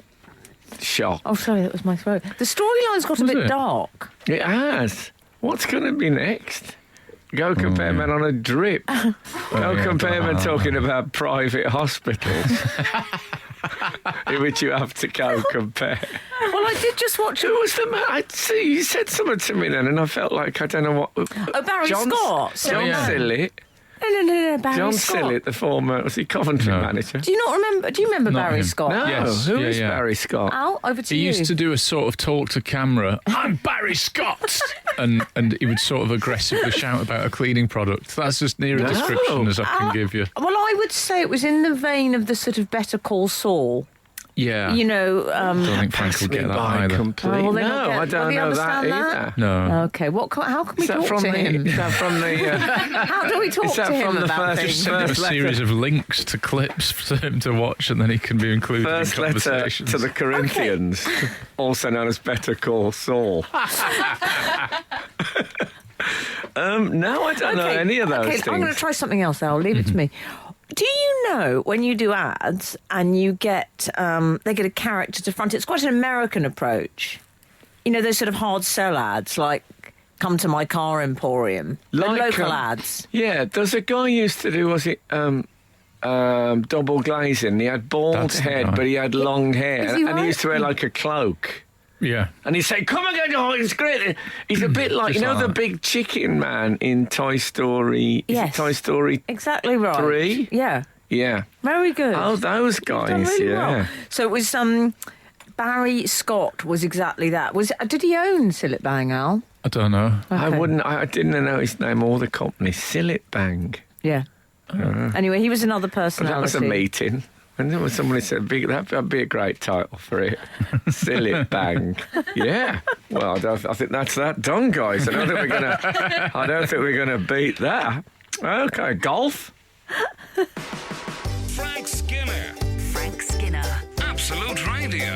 shocked. Oh, sorry, that was my throat. The storyline's got a bit dark. It has. What's going to be next? Go Compare Man on a drip. Go Compare Man talking about private hospitals in which you have to go compare. Well, I did just watch... Who was the man? I see, you said something to me then, and I felt like, I don't know what... Oh, Barry Scott. John Sillett. No, Barry John Scott. Sillett, the former, was he Coventry manager? Do you not remember? Do you remember Not Barry him. Scott? No, Yes. who is Barry Scott? Al, over to He you. used to do a sort of talk to camera. I'm Barry Scott, and he would sort of aggressively shout about a cleaning product. That's as near a description as I can give you. Well, I would say it was in the vein of the sort of Better Call Saul. Yeah. You know... I don't think Frank will get that either. Complete. Oh, well, they no, don't get- I don't will they know that understand either. that? No. Okay, how can we Is that talk from to him? Is that from the... How do we talk Is that to him from the about first- things? Send him a series of links to clips for him to watch, and then he can be included First in letter conversations. to the Corinthians, also known as Better Call Saul. No, I don't know any of those things. I'm going to try something else, Al. Leave it to me. Do you know when you do ads and you get they get a character to front? It's quite an American approach. You know, those sort of hard sell ads like "Come to my car emporium," Like, local ads. Yeah, there's a guy used to do, was it double glazing? He had bald That's the head, guy. but he had long hair, Is he and he used to wear right? like a cloak. Yeah. And he'd say, "Come again, oh, it's great." He's a bit like, Just you know, like the that. big chicken man in Toy Story. Is it Yes. Toy Story Exactly right. 3? Yeah, Yeah. very good. Oh, those You've done guys, really yeah. well. So it was Barry Scott was exactly that. Did he own Sillet Bang, Al? I don't know. Okay. I didn't know his name or the company. Sillet Bang. Yeah. Anyway, he was another Well, personality. that was a meeting. And then somebody said, that'd be a great title for it. Sillet Bang. Yeah. Well, I think that's that done, guys. I don't think we're gonna beat that. Okay, golf. Frank Skinner. Frank Skinner. Absolute Radio.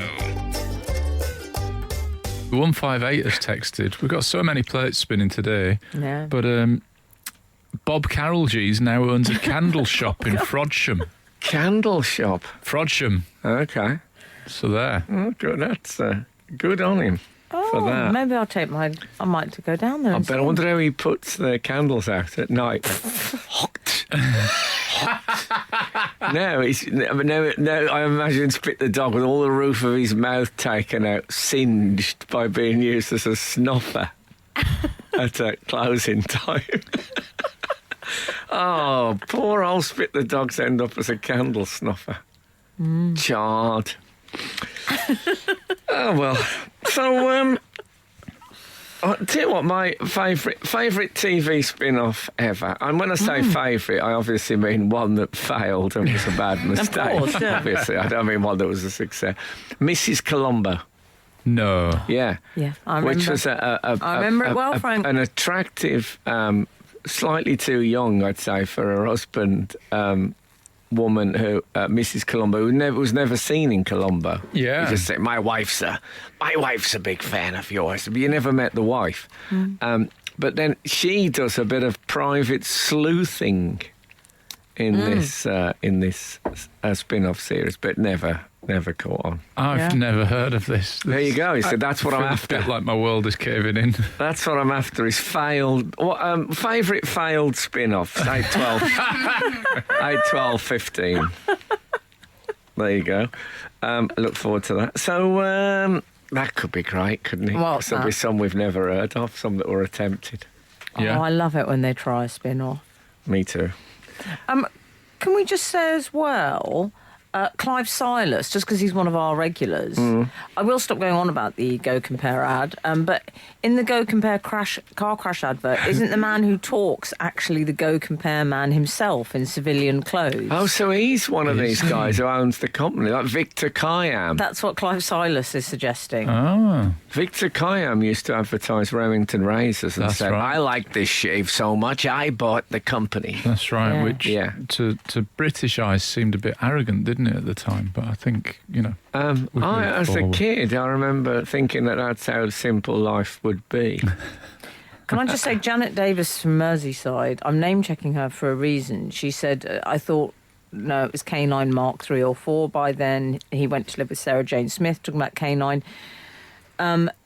158 has texted. We've got so many plates spinning today. Yeah. But Bob Carroll G's now owns a candle shop in Frodsham. Candle shop. Frodsham. Okay. So there. Oh, good. That's good on him for that. Maybe I'll take I might go down there. I and bet I see. wonder how he puts the candles out at night. No, I imagine Spit the dog with all the roof of his mouth taken out, singed by being used as a snuffer at closing time. Oh, poor old Spit the dog's end up as a candle snuffer. Charred. Oh, well. So, I'll tell you what, my favourite TV spin-off ever, and when I say favourite, I obviously mean one that failed and was a bad mistake. course, yeah. Obviously, I don't mean one that was a success. Mrs. Columbo, No. yeah. Yeah, I remember. Which was I remember it well, Frank. an attractive, slightly too young, I'd say, for her husband, woman who, Mrs. Columbo, who was never seen in Columbo. Yeah. You just say, my wife's a big fan of yours, but you never met the wife. But then she does a bit of private sleuthing in this spin-off series, but never caught on. I've never heard of this. There you go. He said, that's what I'm Feels after. A bit like my world is caving in. That's what I'm after is failed. Favourite failed spin-offs, 8, 12, 15. There you go. I look forward to that. So that could be great, couldn't it? What's There'll be that? some we've never heard of, some that were attempted. Yeah. Oh, I love it when they try a spin-off. Me too. Can we just say as well, Clive Silas, just because he's one of our regulars, I will stop going on about the Go Compare ad, but in the Go Compare car crash advert, isn't the man who talks actually the Go Compare man himself in civilian clothes? Oh, so he's one of these guys who owns the company, like Victor Kayam. That's what Clive Silas is suggesting. Oh. Victor Kayam used to advertise Remington razors and That's said, right. I like this shave so much, I bought the company. That's right, Yeah. which Yeah. to British eyes seemed a bit arrogant, didn't didn't it, at the time? But I think, we've moved as a forward. kid, I remember thinking that's how simple life would be. Can I just say, Janet Davis from Merseyside, I'm name-checking her for a reason. She said, I thought, no, it was K9 Mark 3 or 4 by then. He went to live with Sarah Jane Smith, talking about K9.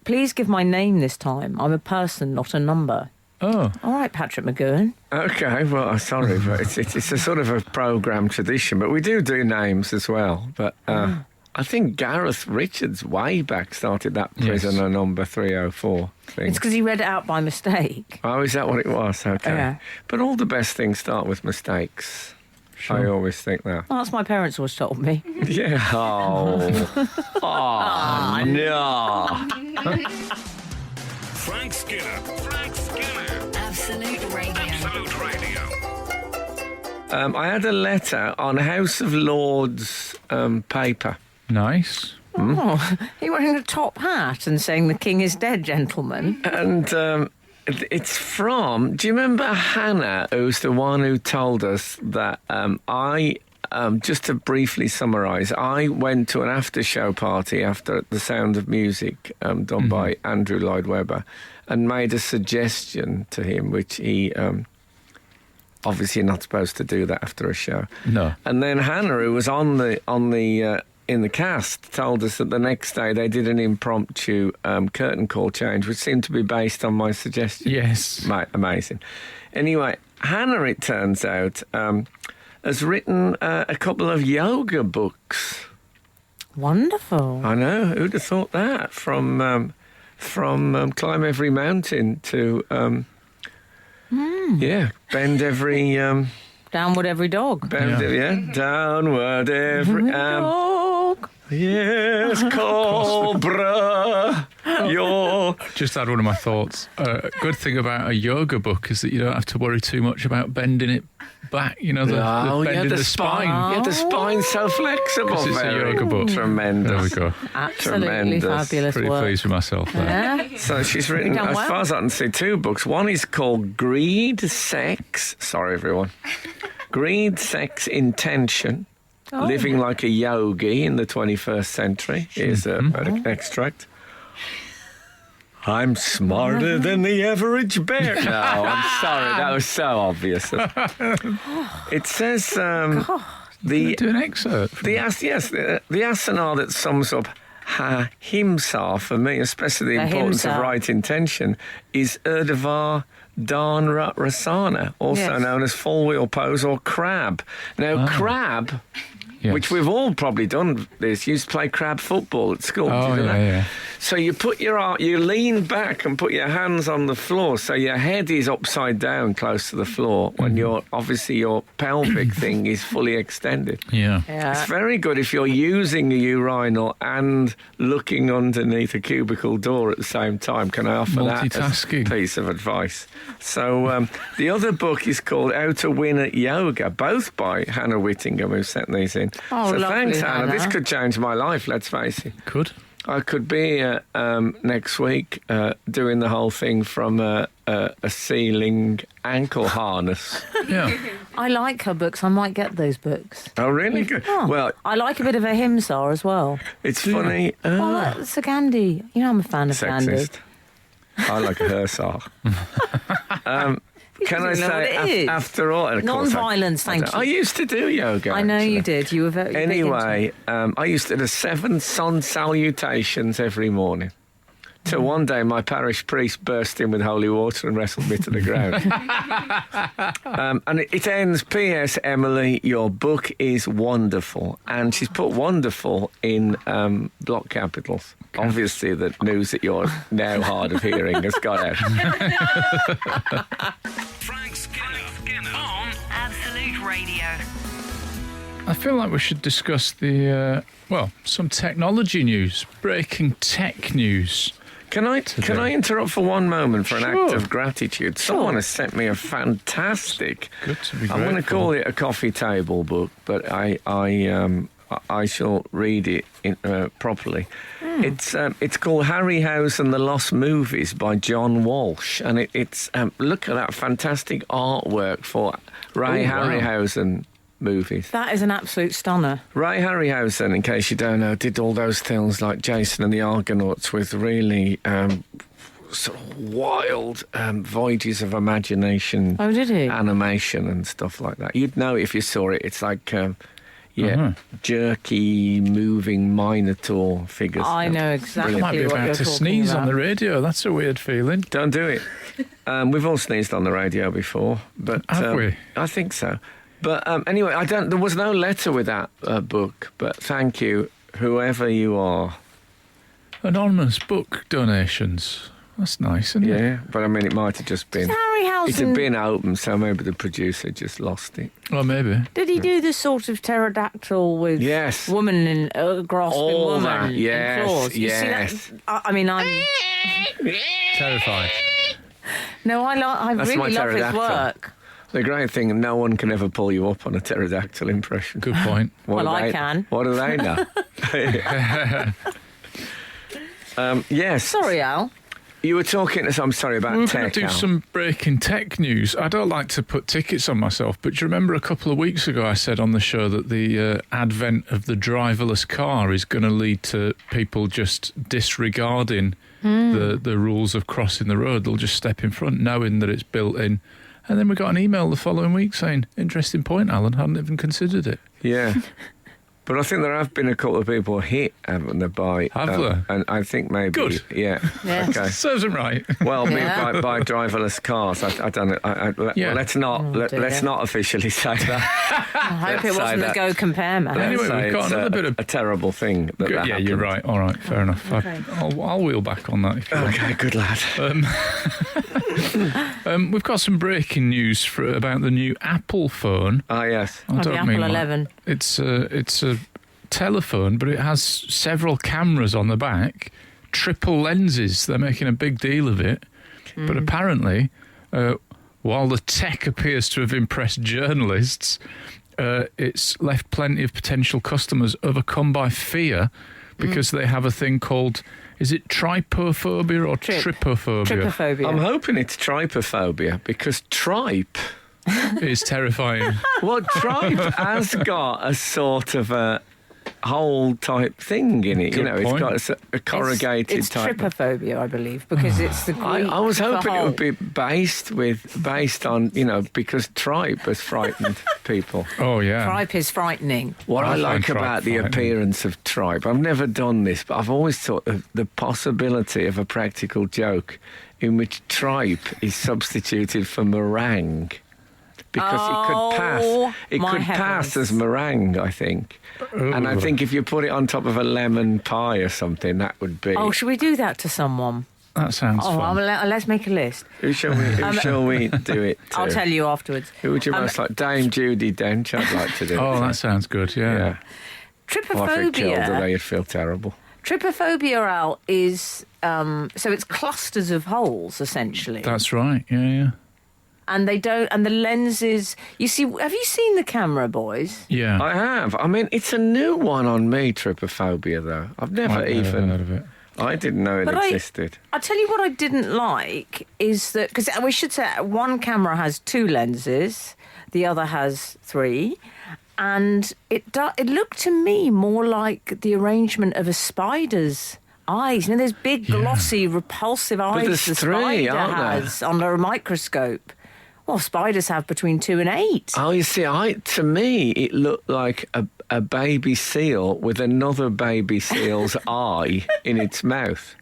Please give my name this time. I'm a person, not a number. Oh. All right, Patrick McGowan. Okay, well, sorry, but it's a sort of a programme tradition, but we do names as well. But I think Gareth Richards way back started that prisoner number 304 thing. It's because he read it out by mistake. Oh, is that what it was? Okay. Yeah. But all the best things start with mistakes. Sure. I always think that. Well, that's my parents always told me. Yeah. Oh. No. Frank Skinner. Frank Skinner. Absolute Radio. Absolute Radio. I had a letter on House of Lords paper. Nice. Oh, he wearing a top hat and saying the king is dead, gentlemen. And it's from, do you remember Hannah, who's the one who told us that just to briefly summarise, I went to an after-show party after The Sound of Music done by Andrew Lloyd Webber and made a suggestion to him, which he... obviously you're not supposed to do that after a show. No. And then Hannah, who was in the cast, told us that the next day they did an impromptu curtain call change, which seemed to be based on my suggestion. Yes. Right, amazing. Anyway, Hannah, it turns out, has written a couple of yoga books. Wonderful. I know. Who'd have thought that? From Climb Every Mountain to... Yeah, bend every... Downward every dog. Downward every... dog. Yes, Cobra, you're... Just add one of my thoughts. Good thing about a yoga book is that you don't have to worry too much about bending it back. The bending the spine. Yeah, the spine's so flexible. 'Cause it's a yoga book. Tremendous. There we go. Absolutely Tremendous. fabulous Pretty work. pleased with myself there. Yeah. So she's written, Done as well. far as I can see, 2 books. One is called Greed, Sex... Sorry, everyone. Greed, Sex, Intention. Living like a yogi in the 21st century. Here's an extract. I'm smarter than the average bear. No, I'm sorry. That was so obvious. It says Do an excerpt. the asana that sums up Ahimsa for me, especially the importance of Ahimsa. right intention, is Urdhva Dharna Rasana, also Yes. known as full wheel pose or crab. Now, crab, Yes. which we've all probably done this, used to play crab football at school. Oh, Did you know yeah, that? yeah. So you put you lean back and put your hands on the floor, so your head is upside down close to the floor when your pelvic thing is fully extended. Yeah. It's very good if you're using a urinal and looking underneath a cubicle door at the same time. Can I offer that as Multitasking. a piece of advice? So the other book is called How to Win at Yoga, both by Hannah Whittingham, who sent these in. Oh, so lovely, thanks, Hannah. This Hannah. could change my life, let's face it. Good. I could be next week doing the whole thing from a ceiling ankle harness. Yeah. I like her books. I might get those books. Oh, really? Good. Oh, Well, I like a bit of ahimsa as well. it's funny. Oh, that's a Gandhi. I'm a fan of Gandhi. Sexist. I like a Hersar. Can I doesn't know what say, it is. after all... and of course Non-violence, I thank don't- you. I used to do yoga, I know you actually. did. You were very big into Anyway, it. I used to do 7 sun salutations every morning. Till one day my parish priest burst in with holy water and wrestled me to the ground. And it ends, P.S. Emily, your book is wonderful. And she's put wonderful in block capitals. Obviously the news that you're now hard of hearing has got out. Frank Skinner on Absolute Radio. I feel like we should discuss some technology news, breaking tech news. Can I interrupt for one moment for an act Sure. of gratitude? Someone has sent me a fantastic... Good to be I'm going to grateful. call it a coffee table book, but I shall read it properly. It's called Harryhausen and the Lost Movies by John Walsh, and it's look at that fantastic artwork for Ray Oh, wow. Harryhausen, movies. That is an absolute stunner. Ray Harryhausen, in case you don't know, did all those films like Jason and the Argonauts with really sort of wild voyages of imagination. Oh, did he? Animation and stuff like that. You'd know if you saw it. It's like, jerky, moving Minotaur figures. I know exactly I might be what about you're to talking sneeze about. on the radio. That's a weird feeling. Don't do it. We've all sneezed on the radio before, but Have we? I think so. But anyway, there was no letter with that book. But thank you, whoever you are. Anonymous book donations. That's nice, isn't it? Yeah, but I mean, it might have just been. Harryhausen, It had been open, so maybe the producer just lost it. Well, maybe. did he do the sort of pterodactyl with Yes. woman in grasping All woman that, in yes, claws? You see yes. that? I mean, I'm Terrified. no, I That's my really love his pterodactyl. work. The great thing, no one can ever pull you up on a pterodactyl impression. Good point. What Well, do I they- can. What do they know? Yes. Sorry, Al. You were talking. I'm sorry about We're tech. going to do Al. some breaking tech news. I don't like to put tickets on myself, but do you remember a couple of weeks ago I said on the show that the advent of the driverless car is going to lead to people just disregarding the rules of crossing the road. They'll just step in front knowing that it's built in. And then we got an email the following week saying, interesting point, Alan, hadn't even considered it. Yeah. But I think there have been a couple of people hit, haven't there, by... Have there? And I think maybe... Good. Yeah. Yeah. Okay. Serves them right. Well, Yeah. by driverless cars. I don't know. Yeah. Well, let's not let's not officially say that. I hope it Let's say wasn't a that. go compare, man. Anyway, Say we've got it's another bit of- a terrible thing that Good, yeah, you're happened. right. All right, fair enough. Okay. I'll wheel back on that if you want. Okay, good lad. We've got some breaking news about the new Apple phone. Ah, yes. I the don't Apple mean 11. It's a telephone, but it has several cameras on the back, triple lenses. They're making a big deal of it. But apparently, while the tech appears to have impressed journalists, it's left plenty of potential customers overcome by fear because they have a thing called, is it trypophobia or trypophobia? Trypophobia. I'm hoping it's trypophobia because tripe. It's terrifying. Well, tripe has got a sort of a hole type thing in it. Good It's point. got a corrugated it's type. trypophobia, I believe, because it's the Greek I was for hoping it hole. would be based on because tripe has frightened people. Oh, yeah. Tripe is frightening. What I I like find about tripe the frightening. appearance of tripe, I've never done this, but I've always thought of the possibility of a practical joke in which tripe is substituted for meringue. Because it my could pass heavens. as meringue, I think. And I think if you put it on top of a lemon pie or something, that would be. Oh, should we do that to someone? That sounds Oh, fun. let's make a list. Who shall we do it to? I'll tell you afterwards. Who would you most like? Dame Judi Dench, I'd like to do it Oh, to. that sounds good, yeah. Yeah. Well, if it killed her, Trypophobia. they'd feel terrible. Trypophobia, Al, is so it's clusters of holes essentially, That's right, yeah. and the lenses. You see, have you seen the camera, boys? Yeah. I have. I mean, it's a new one on me, trypophobia, though. I've never I've never even. heard of it. I didn't know it But existed. I tell you what I didn't like is that, because we should say one camera has 2 lenses, the other has 3, and it looked to me more like the arrangement of a spider's eyes. You know, those big, glossy, repulsive eyes there's the 3, spider aren't there? has under a microscope. Well, spiders have between 2 and 8. Oh, you see, to me, it looked like a baby seal with another baby seal's eye in its mouth.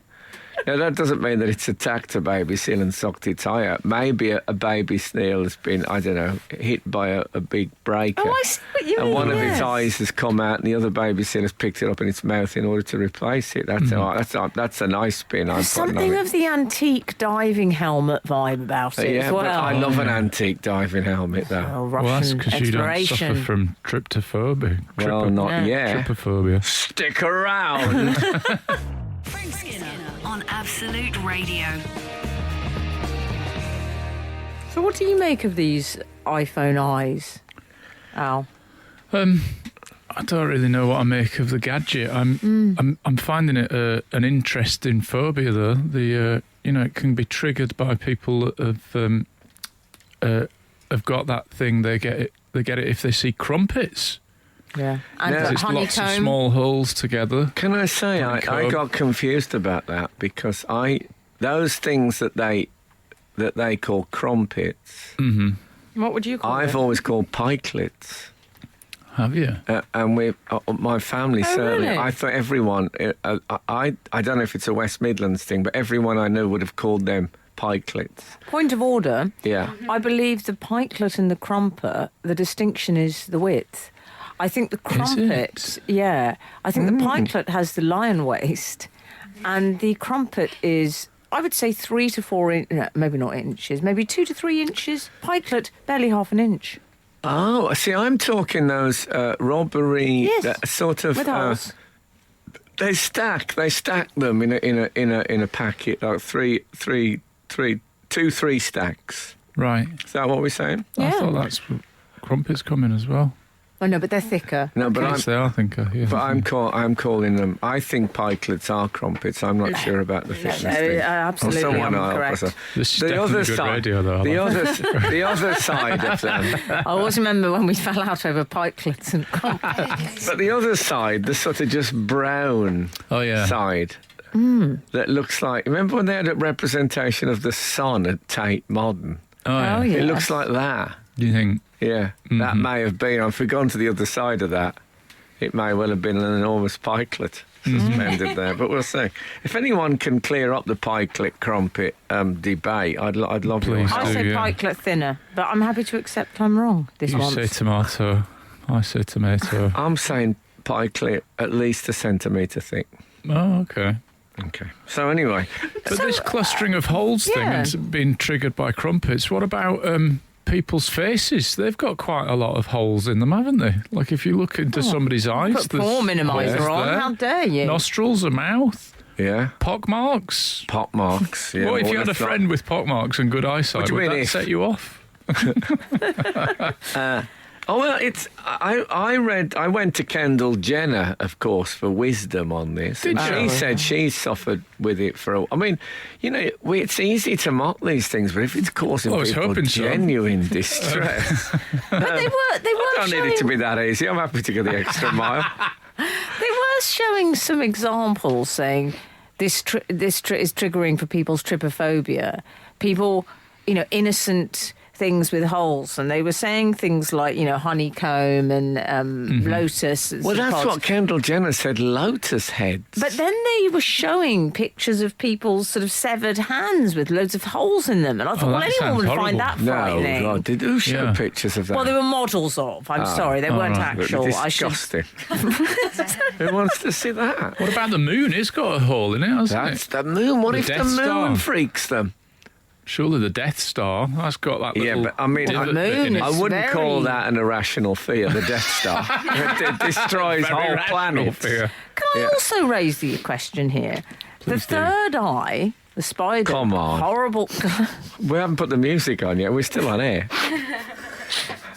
Now, that doesn't mean that it's attacked a baby seal and sucked its eye out. Maybe a baby snail has been, I don't know, hit by a big breaker. Oh, I see what you and mean, one of its yes. eyes has come out and the other baby seal has picked it up in its mouth in order to replace it. That's that's a nice spin I'm There's putting on something it. of the antique diving helmet vibe about it Yeah, as well. but I love an antique diving helmet, though. Oh, Well, that's Russian because you don't suffer exploration. from trypophobia. Well, not yet. Trypophobia. Stick around. Frank Skinner on Absolute Radio. So what do you make of these iPhone eyes, Al? I don't really know what I make of the gadget. I'm finding it an interesting phobia, though. It can be triggered by people that have got that thing. They get it they get it if they see crumpets. Yeah. And Yeah. the It's lots of honeycomb. small holes together. Can I say I Honeycomb. got confused about that because those things that they call crumpets, What would you call I've it? always called pikelets. Have you? And my family certainly. really? I thought everyone. I don't know if it's a West Midlands thing, but everyone I knew would have called them pikelets. Point of order. Yeah. I believe the pikelet and the crumpet, the distinction is the width. I think the crumpet, I think the pikelet has the lion waist, and the crumpet is, I would say, 3 to 4 inches, no, maybe not inches, maybe 2 to 3 inches. Pikelet, barely half an inch. Oh, see, I'm talking those robbery Yes, sort of. with holes. They stack them in a packet, like two, three stacks. Right. Is that what we're saying? I Yeah. thought that's crumpets coming as well. Oh no, but they're thicker. No, but Yes, they are, I think. Yeah. But I'm calling them. I think pikelets are crumpets. I'm not sure about the thickness thing. Absolutely, Or someone I'm will help correct. us. This is The definitely other good side, radio, though. I like the other side of them. I always remember when we fell out over pikelets and crumpets. But the other side, the sort of just brown Oh, yeah. side, that looks like. Remember when they had a representation of the sun at Tate Modern? Oh, yeah. Oh, yeah. It looks like that. Do you think? Yeah, that may have been. If we'd gone to the other side of that, it may well have been an enormous pikelet suspended there. But we'll see. If anyone can clear up the pikelet crumpet debate, I'd love your Please help. I say yeah. pikelet thinner, but I'm happy to accept I'm wrong this You once. say tomato. I say tomato. I'm saying pikelet at least a centimetre thick. Oh, okay. Okay. So anyway, But this clustering of holes thing yeah. and being triggered by crumpets, what about people's faces? They've got quite a lot of holes in them, haven't they? Like if you look into somebody's eyes, Put there's pore holes minimiser on. there. How dare you? Nostrils, a mouth, yeah, pock marks. pot marks. Yeah, What if well, you had a that's not- friend with pock marks and good eyesight? What do you Would mean that if? set you off? Oh well, it's. I went to Kendall Jenner, of course, for wisdom on this, and she said she suffered with it for. I mean, you know, it's easy to mock these things, but if it's causing I was people hoping so. genuine distress, But they were I don't need it to showing, be that easy. I'm happy to go the extra mile. they were showing some examples saying this is triggering for people's trypophobia. People, innocent things with holes, and they were saying things like honeycomb and lotus. Well, that's pods. what Kendall Jenner said. Lotus heads. But then they were showing pictures of people's sort of severed hands with loads of holes in them, and I thought, well, that anyone would sounds find horrible. that frightening. no, God, did who show Yeah. pictures of that? Well, they were models of. I'm sorry, they weren't right. actual. I should. Disgusting. Who wants to see that? What about the moon? It's got a hole in it, hasn't That's it? the moon. What The if the Death moon Star. freaks them? Surely the Death Star. That's got that Yeah, little but I mean, divot the bit moon in it. I is wouldn't call very- that an irrational fear, the Death Star. It destroys Very whole rational planets. fear. Can I Yeah. also raise the question here? Please the do. third eye, the spider. Come on. Horrible. We haven't put the music on yet. We're still on air.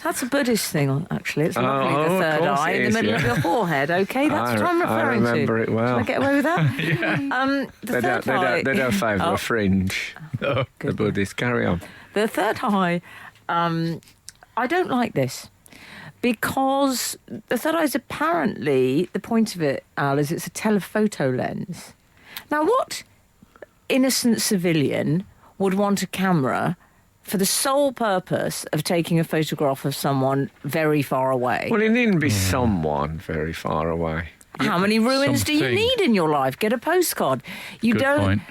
That's a Buddhist thing, actually. It's lovely, oh, the of third course eye it in is, the middle yeah. of your forehead. Okay, that's what I'm I referring remember to. it well. Shall I get away with that? The They third don't, eye. they don't favour Oh, a fringe. No. The Buddhists. Carry on. The third eye, I don't like this because the third eye is apparently, the point of it, Al, is it's a telephoto lens. Now, what innocent civilian would want a camera for the sole purpose of taking a photograph of someone very far away? Well, it needn't be someone very far away. How many ruins do you something. need in your life? Get a postcard. You Good don't. point.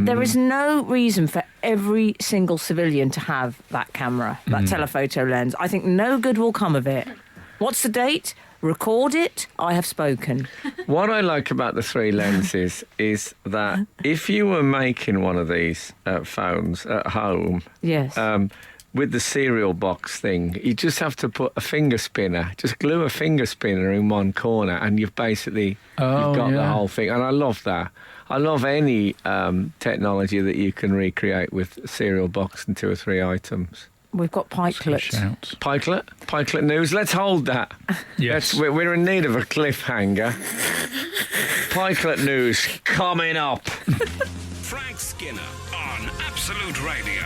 There is no reason for every single civilian to have that camera, that telephoto lens. I think no good will come of it. What's the date? Record it. I have spoken. What I like about the three lenses is that if you were making one of these phones at home, Yes. with the cereal box thing, you just have to put a finger spinner, just glue a finger spinner in one corner, and you've basically Oh, you've got the yeah. whole thing. And I love that. I love any technology that you can recreate with a cereal box and 2 or 3 items. We've got Good pikelets. shout. Pikelet news. Let's hold that. Yes. We're in need of a cliffhanger. Pikelet news coming up. Frank Skinner on Absolute Radio.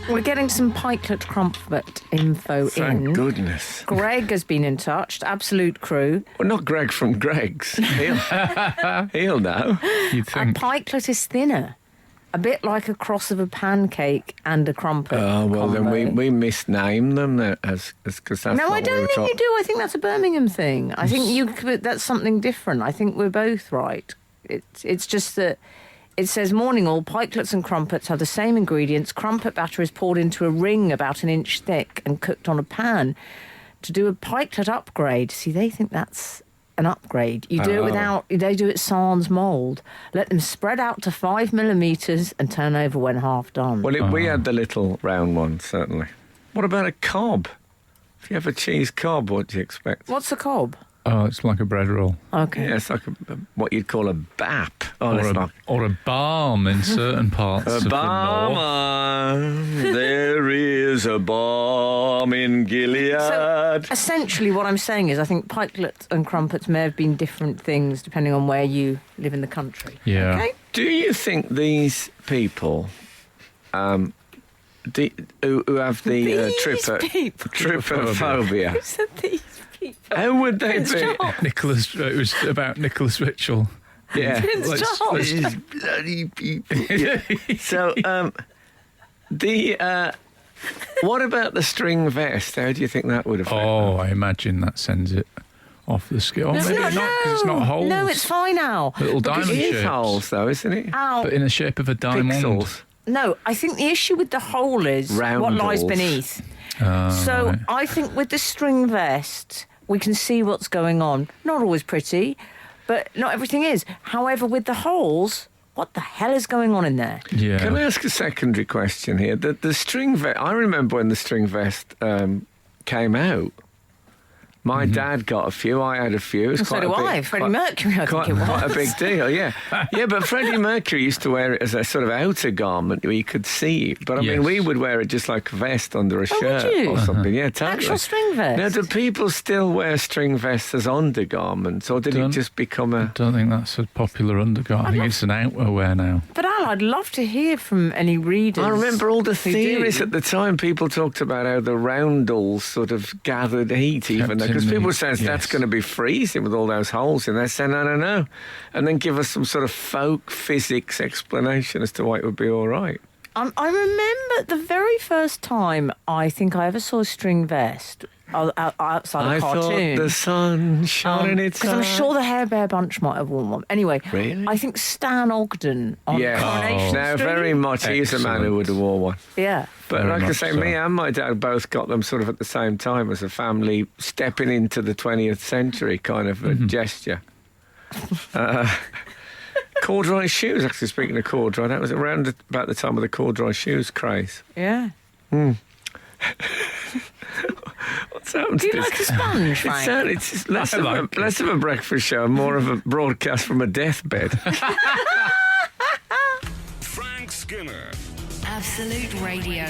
We're getting some pikelet crumpet info Thank in. goodness. Greg has been in touch, Absolute Crew. Well, not Greg from Greg's. He'll know. You'd A think. pikelet is thinner. A bit like a cross of a pancake and a crumpet. Oh, well, then combo. we misnamed them because that's No, not I what don't we were think you taught. do. I think that's a Birmingham thing. I think that's something different. I think we're both right. It's just that it says morning all pikelets and crumpets have the same ingredients. Crumpet batter is poured into a ring about an inch thick and cooked on a pan. To do a pikelet upgrade, see, they think that's an upgrade. You do it without. They do it sans mould. Let them spread out to 5 millimetres and turn over when half done. Well, we had the little round one, certainly. What about a cob? If you have a cheese cob, what do you expect? What's a cob? Oh, it's like a bread roll. Okay. Yeah, it's like what you'd call a bap. Oh, it's like Or a balm in certain parts a of the north. balm. There is a balm in Gilead. So essentially, what I'm saying is, I think pikelets and crumpets may have been different things depending on where you live in the country. Yeah. Okay. Do you think these people who have the trypophobia, Who said these people? how would they Prince be? Charles. Nicholas, it was about Nicholas Mitchell. Yeah. Prince Charles. These bloody people. Yeah. So, what about the string vest? How do you think that would affect them? Oh, I imagine that sends it off the scale. Or maybe not, because it's not holes. No, it's fine, Al. Little diamond It is shapes. holes, though, isn't it? Al, But in the shape of a diamond. Pixels. no, I think the issue with the hole is what lies Roundels. beneath. Oh, So right. I think with the string vest, we can see what's going on. Not always pretty, but not everything is. However, with the holes, what the hell is going on in there? Yeah. Can I ask a secondary question here? The string vest, I remember when the string vest came out. My dad got a few, I had a few. It was So quite do a big, I. Freddie quite- Mercury, I Quite, think it was. quite a big deal, yeah. Yeah, but Freddie Mercury used to wear it as a sort of outer garment where you could see it. But I mean, Yes. we would wear it just like a vest under a would shirt you? or something. Yeah, totally. Actual string vest. Now, do people still wear string vests as undergarments, or did it Don't- just become I a... don't think that's a popular undergarment. I think it's an outerwear now. But Al, I'd love to hear from any readers. I remember all the who theories do. at the time. People talked about how the roundels sort of gathered heat, even Kept because in the- people were saying that's yes. going to be freezing with all those holes in there. Saying no, and then give us some sort of folk physics explanation as to why it would be all right. I remember the very first time I think I ever saw a string vest outside a I cartoon. thought the sun shone in its Because I'm eyes. sure the Hair Bear Bunch might have worn one. Anyway, Really? I think Stan Ogden on Yeah, Coronation now Street. very much he's a man who Excellent. would have worn one. Yeah. But Very like I much say, so. me and my dad both got them sort of at the same time as a family stepping into the 20th century kind of a gesture. Corduroy shoes, actually, speaking of corduroy, that was around about the time of the corduroy shoes craze. Yeah. What's happened Do you to like a this? sponge, Frank? It's less, I of like it. less of a breakfast show, more of a broadcast from a deathbed. Frank Skinner. Absolute Radio.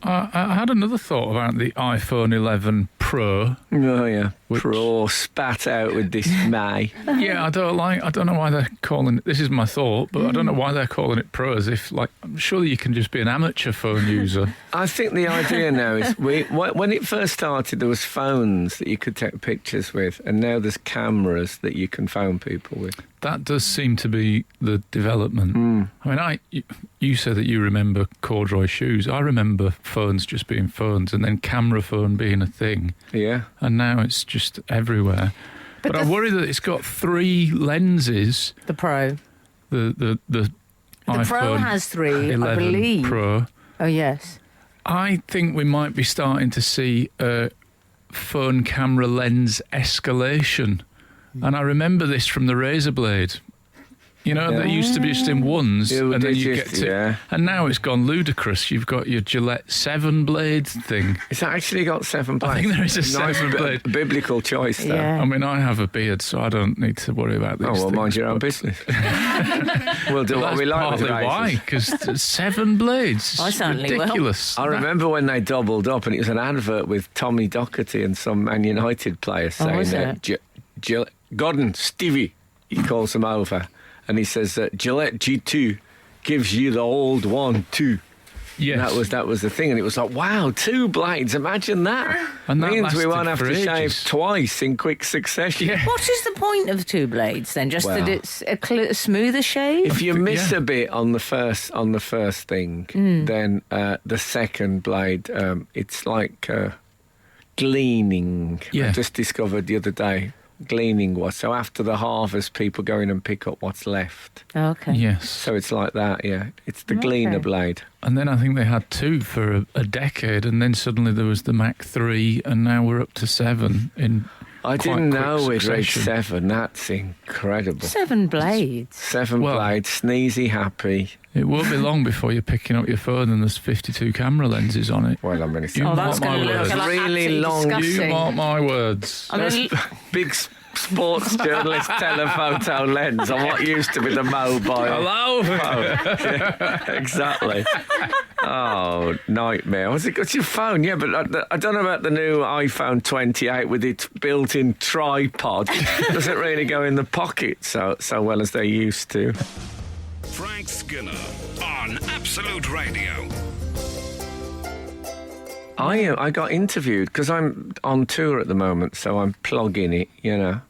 I had another thought about the iPhone 11 Pro. Oh, yeah. Which- Pro spat out with dismay. Yeah, I don't know why they're calling it. This is my thought, but I don't know why they're calling it Pro. As if, like, surely you can just be an amateur phone user. I think the idea now is when it first started, there was phones that you could take pictures with, and now there's cameras that you can phone people with. That does seem to be the development. I mean, you said that you remember corduroy shoes. I remember phones just being phones, and then camera phone being a thing, Yeah. and now it's just everywhere. But I worry that it's got 3 lenses. The Pro. The The iPhone Pro has 3, 11 I believe. Pro. Oh, yes. I think we might be starting to see a phone camera lens escalation. And I remember this from the razor blade. You know, they used to be just in ones, Yeah, and then did you you- get to... yeah. And now it's gone ludicrous. You've got your Gillette 7-blade thing. It's actually got 7 blades. I think there is a Nice 7-blade. biblical choice, though. Yeah. I mean, I have a beard, so I don't need to worry about these Oh, well, things, mind your own but- business. We'll do But what that's we like with partly why, razors. because 7 blades. I It's certainly will. ridiculous. I remember when they doubled up, and it was an advert with Tommy Docherty and some Man United players Oh, saying is that Gordon, Stevie, he calls them over, and he says that Gillette G2 gives you the old 1, 2. Yes. That was the thing, and it was like, wow, 2 blades. Imagine that. And that means we lasted won't have for to shave ages. twice in quick succession. Yeah. What is the point of 2 blades then? Just Well, that it's a smoother shave? If you miss Yeah. a bit on the first thing, then the second blade, it's like gleaning. Yeah. I just discovered the other day. Gleaning was so after the harvest, people go in and pick up what's left. Okay. Yes. So it's like that, yeah. It's the gleaner blade. And then I think they had 2 for a decade, and then suddenly there was the Mac 3, and now we're up to 7 in. I quite didn't quick know we'd reached succession. 7. That's incredible. 7 blades. 7 Well- blades, sneezy happy. It won't be long before you're picking up your phone and there's 52 camera lenses on it. Well, I'm going to say You Oh, mark that's my going to words. look like Really absolutely long- You disgusting. mark my words. I mean, big sports journalist telephoto lens on what used to be the mobile. Hello? Yeah, exactly. Oh, nightmare. What's your phone? Yeah, but I don't know about the new iPhone 28 with its built-in tripod. Doesn't really go in the pocket so well as they used to. Frank Skinner on Absolute Radio. I got interviewed because I'm on tour at the moment, so I'm plugging it, you know.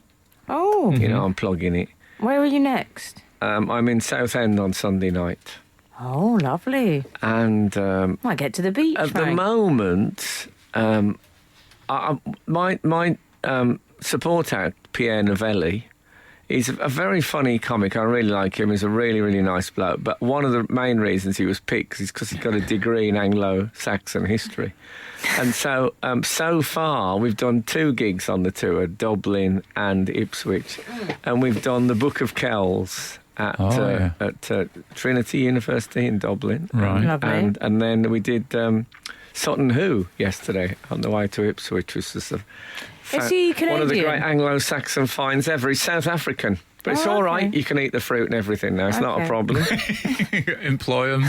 oh, You know, I'm plugging it. where are you next? I'm in Southend on Sunday night. Oh, lovely. And Might get to the beach, at the Frank. moment, my support act, Pierre Novelli, he's a very funny comic. I really like him. He's a really, really nice bloke. But one of the main reasons he was picked is because he's got a degree in Anglo-Saxon history. And so far, we've done 2 gigs on the tour, Dublin and Ipswich. And we've done the Book of Kells at Trinity University in Dublin. Right. Lovely. And then we did Sutton Hoo yesterday on the way to Ipswich, which was Is he one of the Canadian? great Anglo-Saxon finds ever. He's South African. But it's Oh, all okay. right. You can eat the fruit and everything now. It's not a Okay. problem. Employ them.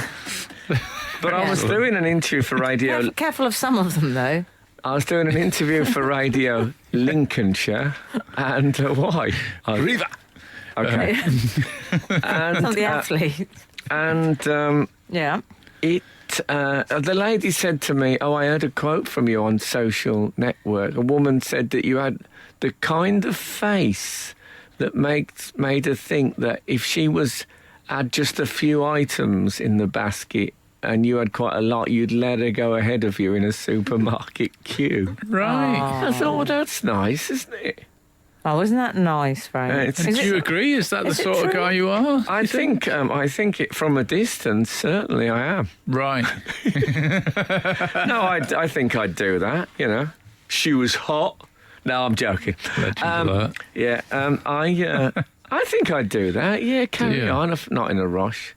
But I was doing an interview for Radio... Careful of some of them, though. I was doing an interview for Radio Lincolnshire. And why? Riva. Okay. Some of the athletes. and Yeah. the lady said to me, I heard a quote from you on social network. A woman said that you had the kind of face that made her think that if she had just a few items in the basket and you had quite a lot, you'd let her go ahead of you in a supermarket queue. Right. I thought, well, that's nice, isn't it? Oh, isn't that nice, Frank? It's- And do you agree? Is that the is it sort of true? guy you are? I think it from a distance, certainly I am. Right. No, I think I'd do that, you know. She was hot. No, I'm joking. Legend alert. Yeah, I think I'd do that. Yeah, carry you? on. If not in a rush.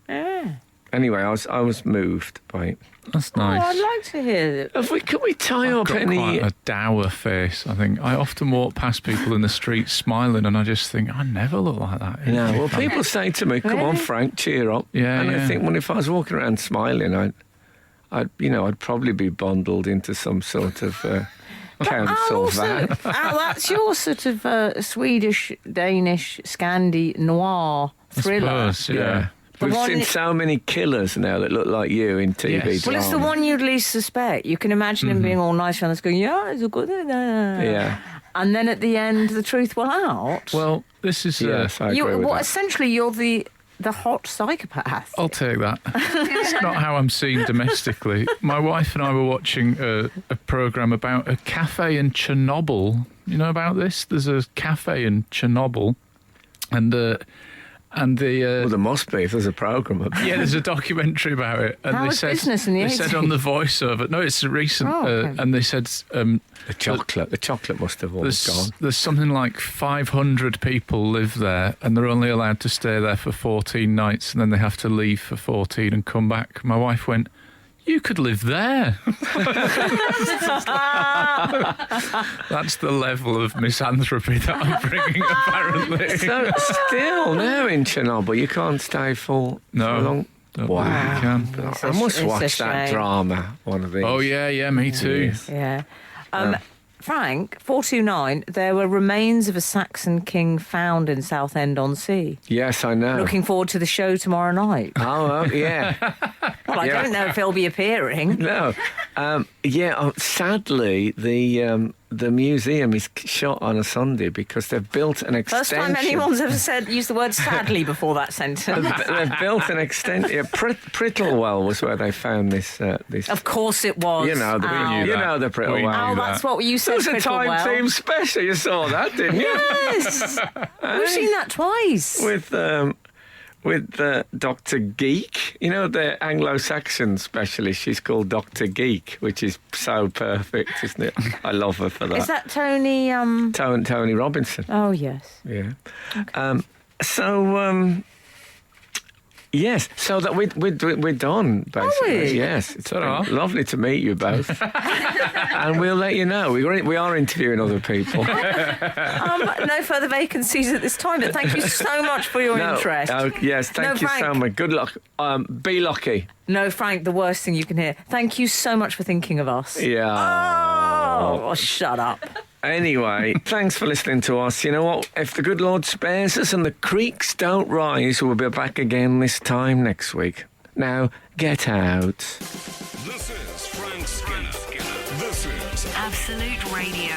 Yeah. Anyway, I was moved by it. That's Oh, nice. I'd like to hear that. Can we tie I've up got any? quite a dour face, I think. I often walk past people in the street smiling and I just think, I never look like that. No. Well, people say to me, "Come on, Really? Frank, cheer up." Yeah, And I yeah. think, well, if I was walking around smiling, I'd probably be bundled into some sort of council van. That's your sort of Swedish, Danish, Scandi noir I thriller. suppose, Yeah. The We've one seen that- so many killers now that look like you in TV Yes. Well, it's the drama. one you'd least suspect. You can imagine him being all nice and going, yeah, it's a good. Yeah. And then at the end, the truth will out. Well, this is... Yes, I agree with Well, that. essentially, you're the hot psychopath. I'll take that. It's not how I'm seen domestically. My wife and I were watching a programme about a cafe in Chernobyl. You know about this? There's a cafe in Chernobyl, and the Well, there must be if there's a programme about yeah, there's a documentary about it. And How they was said business in the they said 80s? on the voiceover. No, it's recent, Oh, okay. and they said the chocolate. The chocolate must have all gone. there's something like 500 people live there, and they're only allowed to stay there for 14 nights, and then they have to leave for 14 and come back. My wife went, "You could live there." That's the level of misanthropy that I'm bringing, apparently. So still now in Chernobyl, you can't stay for No. long. Don't Wow. believe you can. I must it's a watch that shame. drama one of these. Oh, yeah, me too. Yes. Yeah. Frank, 429, there were remains of a Saxon king found in Southend-on-Sea. Yes, I know. Looking forward to the show tomorrow night. Oh, yeah. Well, I don't know if he'll be appearing. No. Sadly, the museum is shut on a Sunday because they've built an extension. First time anyone's ever used the word sadly before that sentence. They've built an extension. Yeah, Prittlewell was where they found this. Of course it was. You know the Prittlewell. Oh, that's what you said. It was a time team special. You saw that, didn't you? Yes. We've seen that twice. With Dr. Geek, you know, the Anglo-Saxon specialist. She's called Dr. Geek, which is so perfect, isn't it? I love her for that. Is that Tony? Tony Robinson. Oh yes. Yeah. Okay. Yes, so that we're done, basically. Are we? Yes, it's lovely to meet you both. And we'll let you know. We are interviewing other people. No further vacancies at this time, but thank you so much for your interest. Yes, thank you so much. Good luck. Be lucky. No, Frank, the worst thing you can hear. Thank you so much for thinking of us. Yeah. Oh, shut up. Anyway, thanks for listening to us. You know what? If the good Lord spares us and the creeks don't rise, we'll be back again this time next week. Now, get out. This is Frank Skinner. This is Absolute Radio.